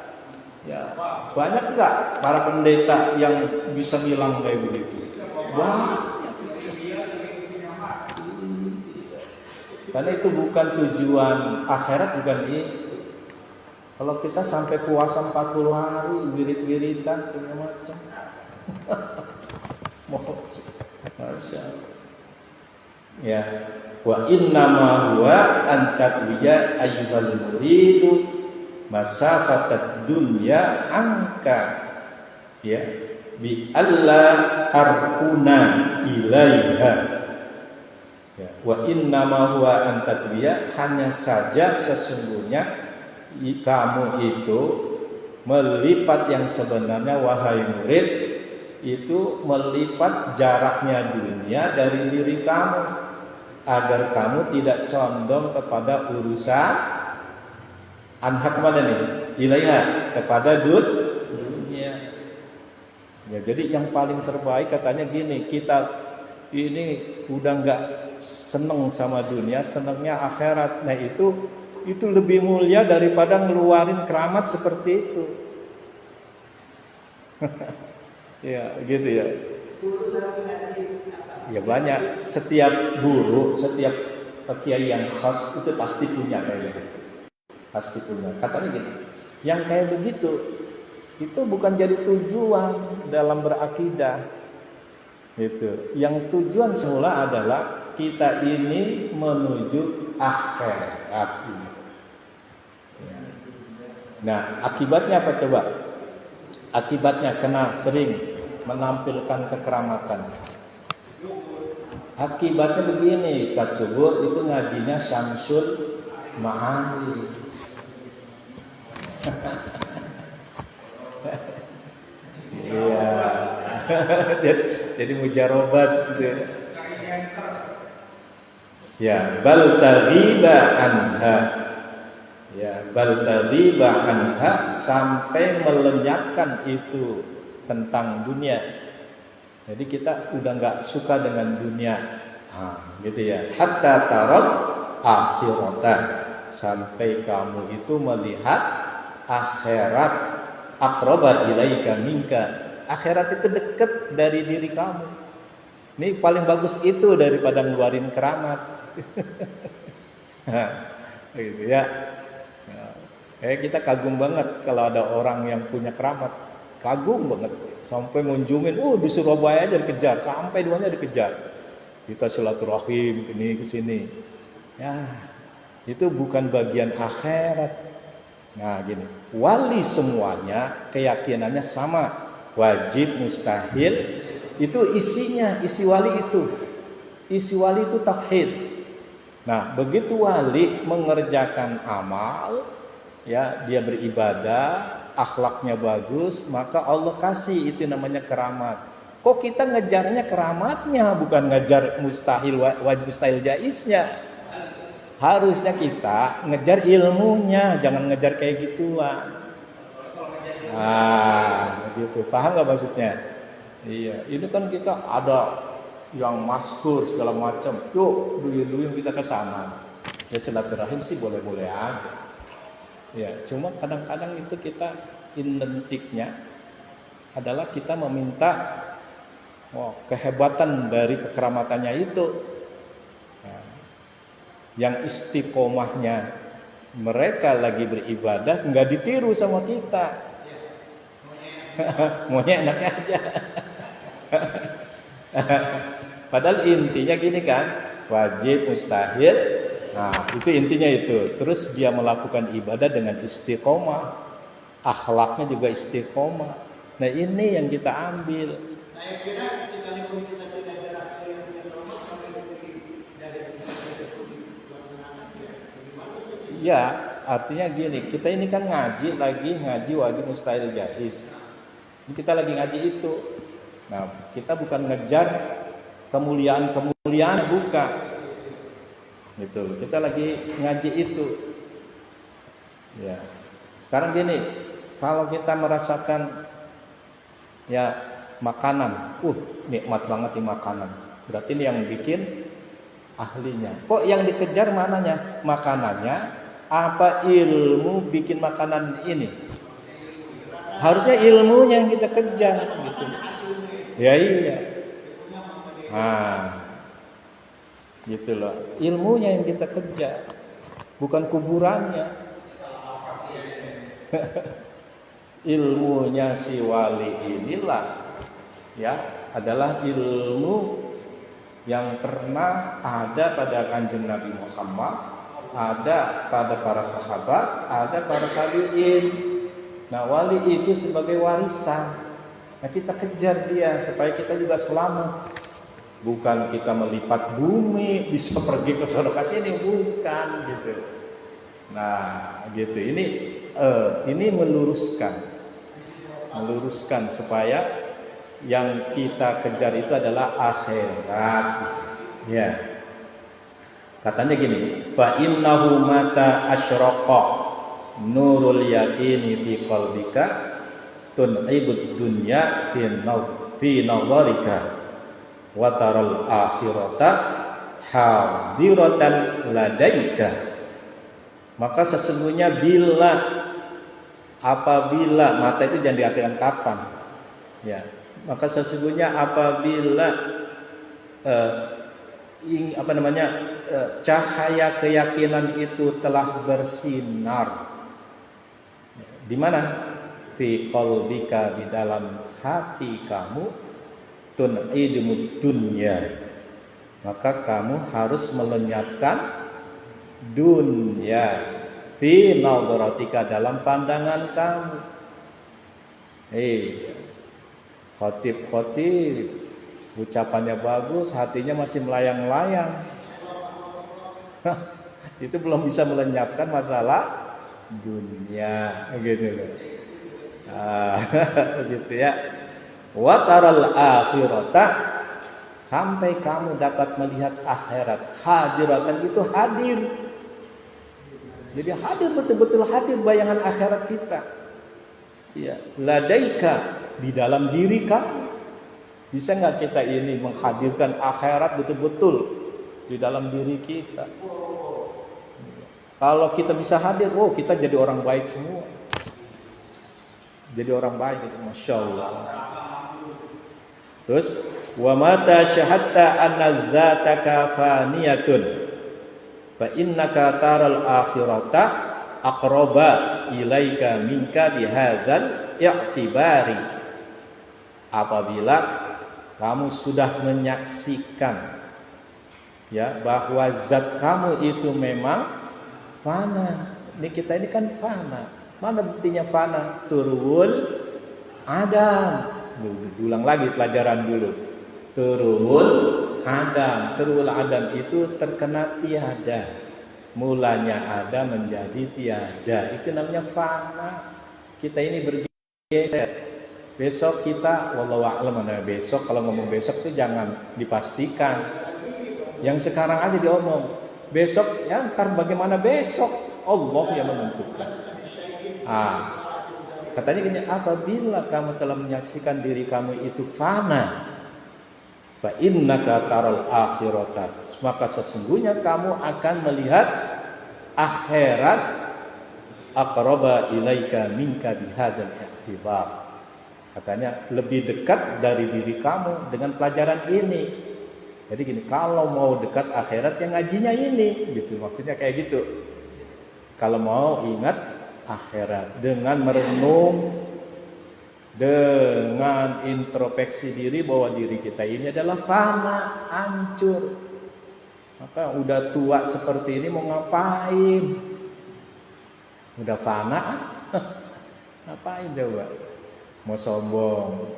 Ya, banyak enggak para pendeta yang bisa bilang kayak begitu? Wah, karena itu bukan tujuan akhirat, bukan itu. Kalau kita sampai puasa 40 hari, wirid-wiridan, segala macam. Ya, wa innama huwa an taqwiya ayyuhal muridu masafatad dunya anka, ya, bi alla harkuna ilaiha. Ya, wa innama huwa an taqwiya, hanya saja sesungguhnya kamu itu melipat yang sebenarnya, wahai murid, itu melipat jaraknya dunia dari diri kamu, agar kamu tidak condong kepada urusan anha kemana nih? Ilaiha, kepada dunia. Ya, jadi yang paling terbaik katanya gini, kita ini udah nggak seneng sama dunia, senengnya akhirat. Nah itu lebih mulia daripada ngeluarin keramat seperti itu. Ya gitu ya. Ya banyak, setiap guru, setiap kiai yang khas itu pasti punya kayak gitu. Pasti punya. Katanya gini, yang kayak begitu itu bukan jadi tujuan dalam berakidah. Gitu. Yang tujuan semula adalah kita ini menuju akhirat. Nah, akibatnya apa coba? Akibatnya kena sering menampilkan kekeramatan. Akibatnya begini, Ustaz Subur itu ngajinya Syamsul Ma'ani. Iya. Jadi mujarobat gitu ya. Ya, bal taghiba anha. Ya, bal taghiba anha, sampai melenyapkan itu tentang dunia. Jadi kita udah nggak suka dengan dunia, gitu ya. Hatta tarab akhiratan, sampai kamu itu melihat akhirat aqraba ilaika minka. Akhirat itu dekat dari diri kamu. Ini paling bagus itu daripada ngeluarin keramat. Gitu ya. Kita kagum banget kalau ada orang yang punya keramat. Kagum banget. Sampai ngunjungin, di Surabaya aja dikejar, sampai duanya dikejar. Kita silaturahim ke sini. Ya, itu bukan bagian akhirat. Nah, gini, wali semuanya keyakinannya sama, wajib, mustahil, itu isinya, isi wali itu tauhid. Nah, begitu wali mengerjakan amal, ya, dia beribadah, akhlaknya bagus, maka Allah kasih, itu namanya keramat. Kok kita ngejarnya keramatnya, bukan ngejar mustahil, wajib, mustahil, jaiznya. Harusnya kita ngejar ilmunya, jangan ngejar kayak gituan. Gitu. Paham gak maksudnya? Iya, ini kan kita ada yang maskur segala macam. Yuk, duyun-duyun kita ke sana. Ya silaturahim sih boleh-boleh aja. Ya, cuma kadang-kadang itu kita identiknya adalah kita meminta kehebatan dari kekeramatannya itu. Nah, yang istiqomahnya mereka lagi beribadah nggak ditiru sama kita. Maunya enaknya aja. Padahal intinya gini kan, wajib, mustahil. Nah, itu intinya itu. Terus dia melakukan ibadah dengan istiqomah, akhlaknya juga istiqomah. Nah, ini yang kita ambil. Saya kira sekalipun kita tidak jarak yang punya rumah, sampai dari ya, artinya gini, kita ini kan ngaji wajib, mustahil, jaiz. Ini kita lagi ngaji itu. Nah, kita bukan ngejar kemuliaan, bukan. Gitu. Kita lagi ngaji itu. Ya. Sekarang gini, kalau kita merasakan ya makanan, nikmat banget nih makanan. Berarti ini yang bikin ahlinya. Kok yang dikejar mananya? Makanannya apa ilmu bikin makanan ini? Harusnya ilmunya yang kita kejar gitu. Ya iya. Gitu loh. Ilmunya yang kita kejar, bukan kuburannya. Ilmunya si wali inilah ya adalah ilmu yang pernah ada pada Kanjeng Nabi Muhammad, ada pada para sahabat, ada para tabi'in. Nah, wali itu sebagai warisan. Nah, kita kejar dia supaya kita juga selamat. Bukan kita melipat bumi bisa pergi ke sana ke sini, bukan gitu. Nah, gitu. Ini meluruskan supaya yang kita kejar itu adalah akhirat. Ya. Katanya gini, fa innahu mata asyraqa nurul yaqini fi qalbika tun'ibud dunya fi nawarika wa taral akhirata hadiratan ladaika. Maka sesungguhnya apabila mata itu jangan diartikan kapan, ya. Maka sesungguhnya apabila cahaya keyakinan itu telah bersinar, di mana? Fi qalbika, di dalam hati kamu, tun'idumud dunya, maka kamu harus melenyapkan dunia fi nadharatika, dalam pandangan kamu. Khotib ucapannya bagus, hatinya masih melayang-layang. Itu belum bisa melenyapkan masalah dunia, gitu loh. Gitu ya. Wa taral akhirata, sampai kamu dapat melihat akhirat. Hadiratan itu hadir. Jadi hadir, betul-betul hadir bayangan akhirat kita. Ya, ladaika, di dalam diri kamu. Bisa nggak kita ini menghadirkan akhirat betul-betul di dalam diri kita? Kalau kita bisa hadir, kita jadi orang baik semua. Jadi orang baik itu, masya Allah. Terus, wa mata syahadta anna zataka faniyatun, fa innaka taral akhirata aqraba ilaika minka bihadzal i'tibari. Apabila kamu sudah menyaksikan, ya, bahwa zat kamu itu memang fana. Ini kita ini kan fana. Mana buktinya fana? Turul Adam. Ulang lagi pelajaran dulu. Turul Adam itu terkena tiada. Mulanya ada menjadi tiada. Itu namanya fana. Kita ini bergeser. Besok kita, wallahu a'lam, besok kalau ngomong besok itu jangan dipastikan. Yang sekarang aja diomong. Besok, ya ntar bagaimana besok? Allah yang menentukan. Katanya gini, apabila kamu telah menyaksikan diri kamu itu fana, fa innaka taral akhirata, maka sesungguhnya kamu akan melihat akhirat aqraba ilaika minka bihadzal i'tibar. Katanya lebih dekat dari diri kamu dengan pelajaran ini. Jadi gini, kalau mau dekat akhirat yang ngajinya ini, gitu. Maksudnya kayak gitu. Kalau mau ingat akhirat dengan merenung, dengan introspeksi diri bahwa diri kita ini adalah fana, hancur. Maka udah tua seperti ini mau ngapain? Udah fana, ngapain coba? Mau sombong,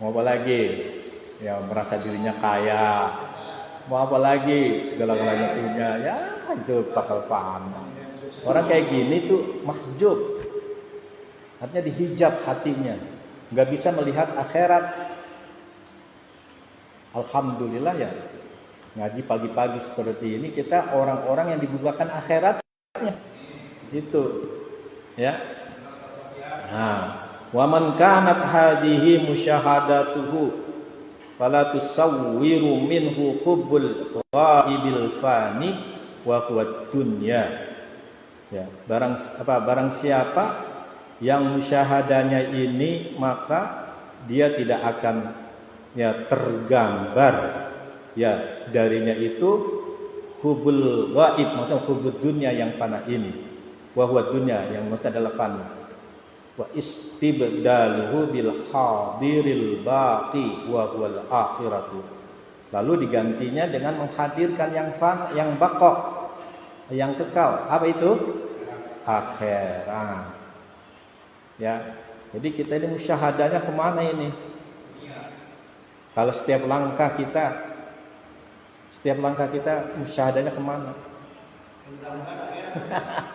mau apa lagi? Ya merasa dirinya kaya, mau apa lagi? Segala-galanya punya, ya itu bakal fana. Orang kayak gini tuh mahjub, artinya dihijab hatinya, nggak bisa melihat akhirat. Alhamdulillah ya, ngaji pagi-pagi seperti ini kita orang-orang yang dibukakan akhiratnya, itu, ya. Wa man kanat hadhihi musyahadatuhu fala tusawwiru minhu hubbul ghaibil fani wa huwa dunya. Ya, barang siapa yang musyahadanya ini, maka dia tidak akan tergambar darinya itu hubul ghaib, maksudnya hubud dunya yang fana ini, wa huwa dunya yang maksudnya adalah fana, wa istibdaluhu bil hadiril baqi wa huwal akhiratu, lalu digantinya dengan menghadirkan yang fana, yang baqa, yang kekal. Apa itu? Akhirat. Ya, jadi kita ini musyahadanya kemana ini? Kalau setiap langkah kita musyahadanya kemana?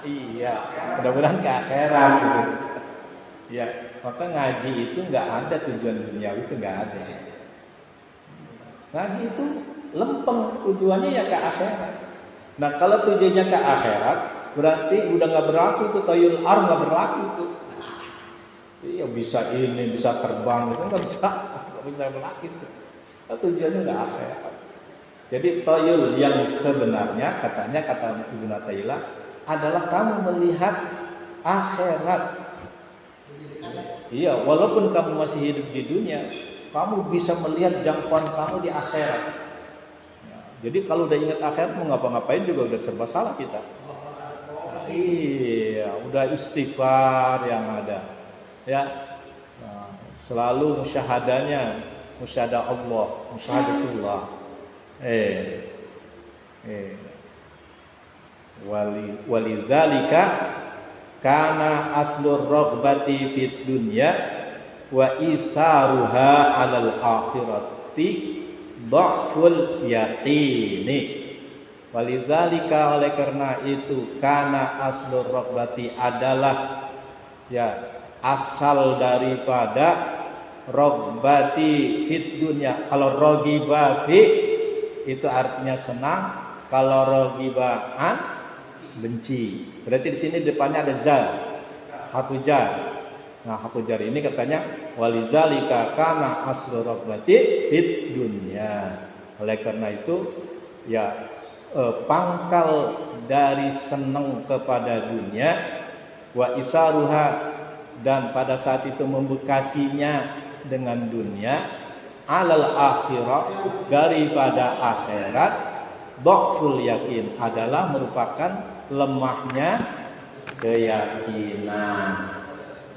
Iya, mudah-mudahan ke akhirat gitu. Ya, maka ngaji itu nggak ada tujuan duniawi, itu nggak ada. Ngaji itu lempeng, tujuannya ya ke akhirat. Nah kalau tujuannya ke akhirat, berarti udah nggak berlaku itu toyul ar, nggak berlaku itu. Iya bisa ini, bisa terbang, itu nggak bisa berlaku itu. Nah, tujuannya nggak akhirat. Jadi toyul yang sebenarnya katanya kata Ibnu Athaillah adalah kamu melihat akhirat. Iya, walaupun kamu masih hidup di dunia, kamu bisa melihat jangkauan kamu di akhirat. Ya, jadi kalau udah ingat akhirat mau ngapa-ngapain juga udah serba salah kita. Iya, udah istighfar yang ada. Ya, nah, selalu musyahadanya, musyahadah Allah, musyahadatullah. Walidzalika kana aslur raghbati fid dunya wa isaruha 'alal akhirati dha'ful yaqini. Walidzalika, oleh karena itu, kana aslur raghbati adalah ya asal daripada raghbati fid dunya. Kalau raghiba fi itu artinya senang, kalau ragibaan benci. Berarti di sini depannya ada zal, harfu jar. Nah, harfu jar ini katanya walizalika kana aslu rabbati fid dunya. Oleh karena itu ya pangkal dari senang kepada dunia wa isaruha, dan pada saat itu membekasinya dengan dunia, alal akhirat, daripada akhirat, dhaful yakin, adalah merupakan lemahnya keyakinan.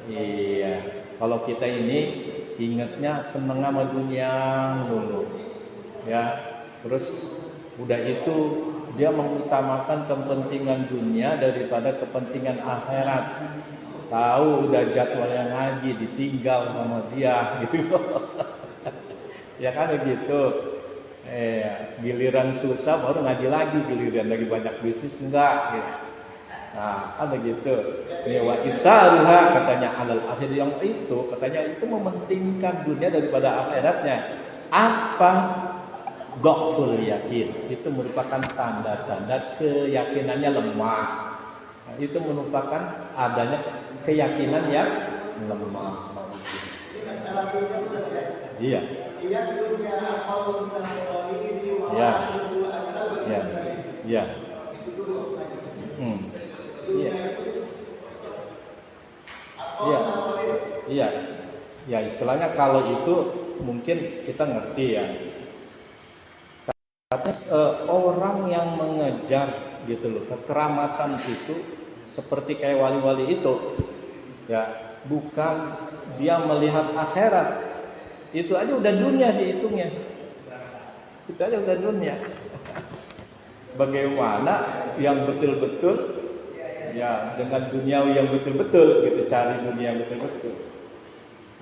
Iya, kalau kita ini ingatnya seneng sama dunia dulu, ya, terus udah itu dia mengutamakan kepentingan dunia daripada kepentingan akhirat. Tahu udah jadwalnya ngaji ditinggal sama dia gitu. Ya kan begitu. Giliran susah baru ngaji lagi, giliran lagi banyak bisnis enggak gitu. Nah, ada gitu. Wa isaruha katanya alal akhir, yang itu katanya itu mementingkan dunia daripada akhiratnya. Apa? Dhaful yakin. Itu merupakan tanda-tanda keyakinannya lemah. Nah, itu merupakan adanya keyakinan yang lemah. Iya. Ya. Ya. Ya. Ya. Iya. Iya. Iya. Ya, istilahnya kalau itu mungkin kita ngerti ya. Orang yang mengejar gitu loh, kekeramatan itu seperti kayak wali-wali itu ya, bukan dia melihat akhirat. Itu aja udah dunia dihitungnya. Itu aja udah dunia. Bagaimana yang betul-betul ya dengan duniawi yang betul-betul gitu, cari dunia yang betul-betul.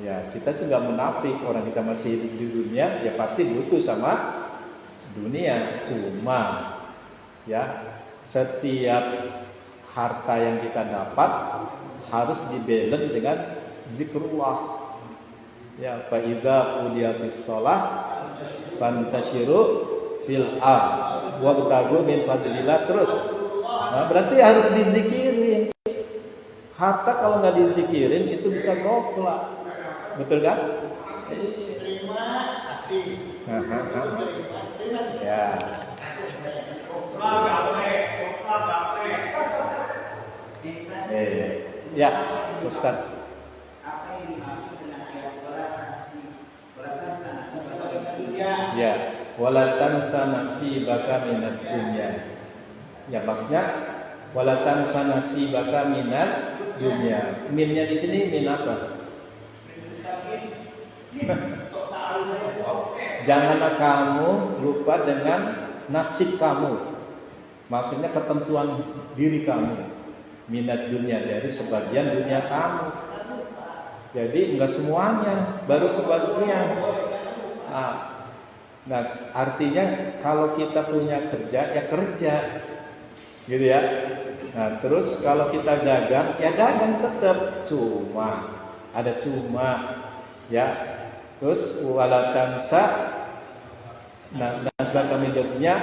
Ya, kita sih nggak munafik, orang kita masih hidup di dunia ya pasti butuh sama dunia. Cuma ya setiap harta yang kita dapat harus dibalance dengan zikrullah. Ya, fa idza qudiyatis shalah fantashiru fil ardh wabtagu min fadlillah. Terus nah, berarti harus dizikirin. Harta kalau nggak dizikirin itu bisa gofla. Betul kan? Terima kasih. Ya. Ya, Ustaz. Ya, wala tansa nasibaka minad dunya. Ya, maksudnya wala tansa nasibaka minad dunya. Minnya di sini min apa? Janganlah kamu lupa dengan nasib kamu. Maksudnya ketentuan diri kamu. Minat dunia, dari sebagian dunia kamu. Jadi enggak semuanya, baru sebagian. Nah, artinya kalau kita punya kerja ya kerja. gitu ya. Nah, terus kalau kita dagang, ya dagang tetap, cuma ada cuma ya. Terus walatansa nasra kami hidupnya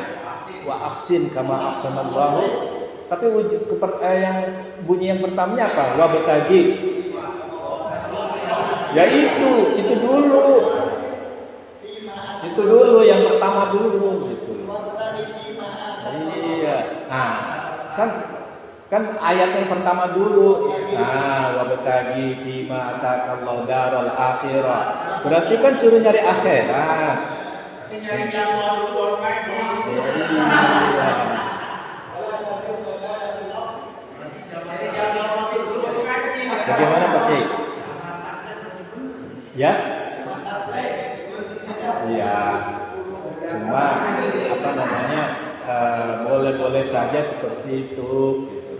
wa aksin kama ahsanallahu. Tapi yang bunyi yang pertamanya apa? Wa betagi. Ya itu dulu. Itu dulu yang pertama dulu gitu. Iya. Nah, kan ayat yang pertama dulu. Nah, wa betagi fima atakallahu daral akhirah. Berarti kan suruh nyari akhirat. Nyari jalan dulu bagaimana Pak Kiai? Ya? Iya. Cuma apa namanya? Boleh-boleh saja seperti itu. Gitu.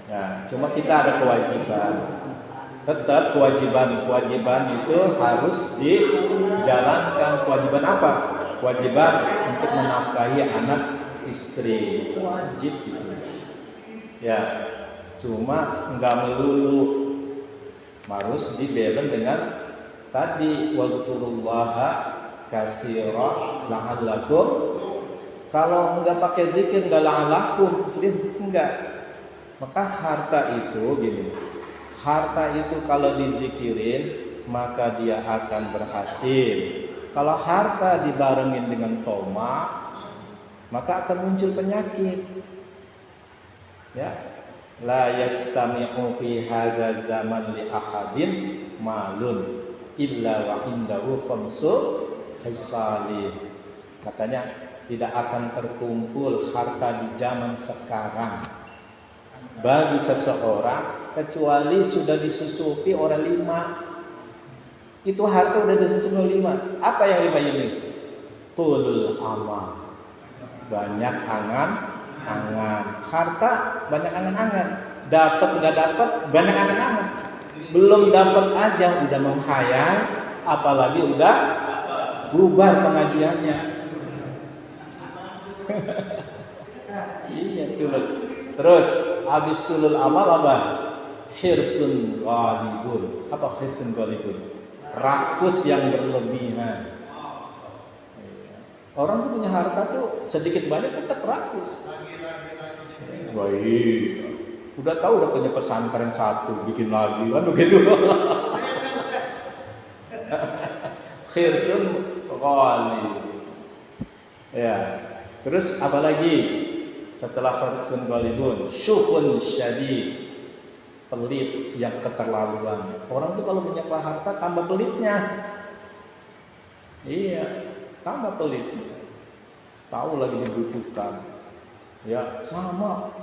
Nah, cuma kita ada kewajiban. Tetap kewajiban itu harus dijalankan. Kewajiban apa? Kewajiban untuk menafkahi anak istri. Wajib gitu. Ya. Cuma enggak melulu, harus dibelen dengan tadi wazkurullaha katsira la'allakum. Kalau enggak pakai zikir enggak la'allakum, enggak. Maka harta itu gini. Harta itu kalau dizikirin maka dia akan berhasil. Kalau harta dibarengin dengan toma, maka akan muncul penyakit. Ya. La yastami'u fi hadza zaman li ahadin malun illa wa indahu khamsu hisalin. Katanya tidak akan terkumpul harta di zaman sekarang bagi seseorang kecuali sudah disusupi oleh 5. Itu harta sudah disusupi oleh 5. Apa yang 5 ini? Tulul amal. Banyak angan-angan. Harta banyak angan-angan. Dapat nggak dapat banyak angan-angan. Belum dapat aja udah menghayal, apalagi udah bubar pengajiannya. Iya tulul. Terus habis tulul amal apa? Hirsun ghalibun. Apa hirsun ghalibun? Rakus yang berlebihan. Orang tuh punya harta tuh sedikit banyak tetap rakus. Baik. Udah tahu udah punya pesantren 1, bikin lagi kan begitu. Khirsun ghalib. Ya. Terus apa lagi? Setelah khirsun ghalibun, syuhun syadid. Pelit yang keterlaluan. Orang tuh kalau punya harta tambah pelitnya. Iya, tambah pelit. Tahu lagi dibutuhkan. Ya, sama.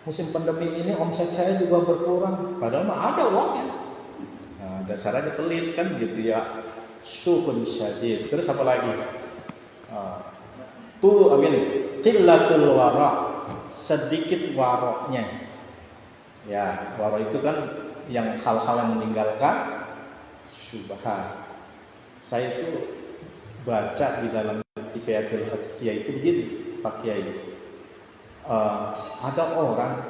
Musim pandemi ini omset saya juga berkurang. Padahal mah ada uangnya. Nah, dasarnya pelit kan gitu ya. Syuhun syadid. Terus apa lagi? Qillatul wara. Sedikit waroknya. Ya, waro itu kan yang hal-hal yang meninggalkan syubhat. Saya itu baca di dalam Kifayatul Hadzkiyah itu begini, Pak Kiai. Ada orang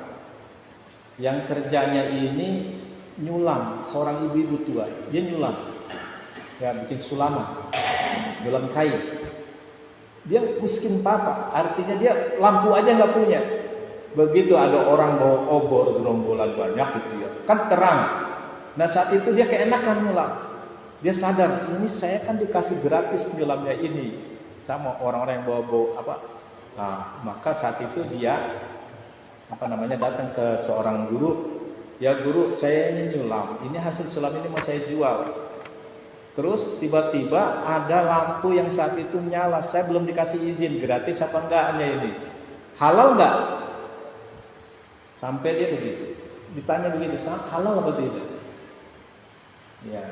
yang kerjanya ini nyulam, seorang ibu-ibu tua, dia nyulam, ya bikin sulaman, nyulam kain. Dia miskin papa, artinya dia lampu aja nggak punya. Begitu ada orang bawa obor gerombolan banyak gitu ya, kan terang. Nah saat itu dia keenakan nyulam. Dia sadar ini saya kan dikasih gratis nyulamnya ini sama orang-orang yang bawa apa. Nah, maka saat itu dia datang ke seorang guru. Ya guru, saya ini nyulam. Ini hasil sulam ini mau saya jual. Terus tiba-tiba ada lampu yang saat itu nyala. Saya belum dikasih izin, gratis apa enggaknya ini? Halal enggak? Sampai dia begitu. Ditanya begitu, halal apa tidak? Ya,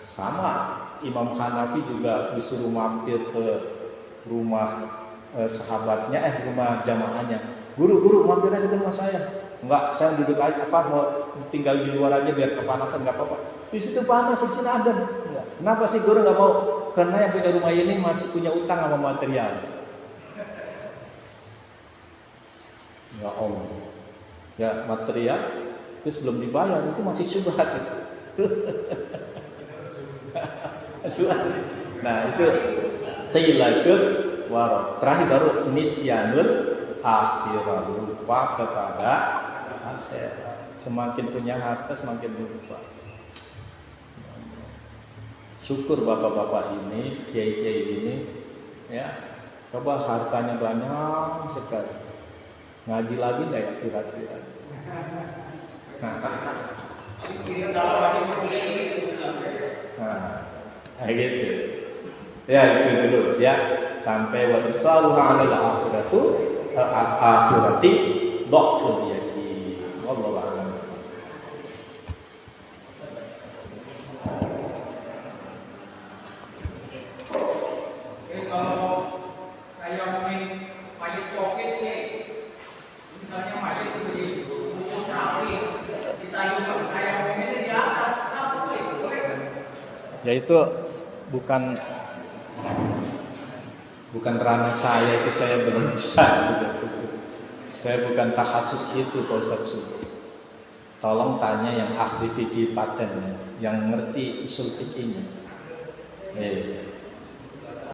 sama. Imam Hanafi juga disuruh mampir ke rumah sahabatnya, rumah jamaahnya. Guru, mampir aja ke rumah saya. Enggak, saya duduk aja, mau tinggal di luar aja biar kepanasan, enggak apa-apa. Di situ panas, di sini adem. Kenapa sih guru enggak mau? Karena yang punya rumah ini masih punya utang sama material. Ya Allah. Ya material terus belum dibayar itu masih syubhat itu. Syubhat. Nah itu qilatul warad. Terakhir baru nisyanul akhirah, lupa kepada akhirat. Semakin punya harta semakin lupa. Syukur bapak-bapak ini, kiai-kiai ini, ya. Coba hartanya banyak sekali. Ngaji lagi nggak ya kira-kira? Nah, kayak gitu. Ya itu dulu ya. Sampai wa isaluha 'alal akhirati dhaful yaqin. Wallahu a'lam. Kalau kayak mayat COVID nih, misalnya mayat itu di bungkus sapi, ditayungkan kayak ini di atas, apa itu boleh? Ya itu bukan ranah saya, itu saya belum bisa sudah. Saya bukan takhasus itu Pak Ustadz Subuh. Tolong tanya yang ahli fikih paten, yang ngerti usul fikihnya.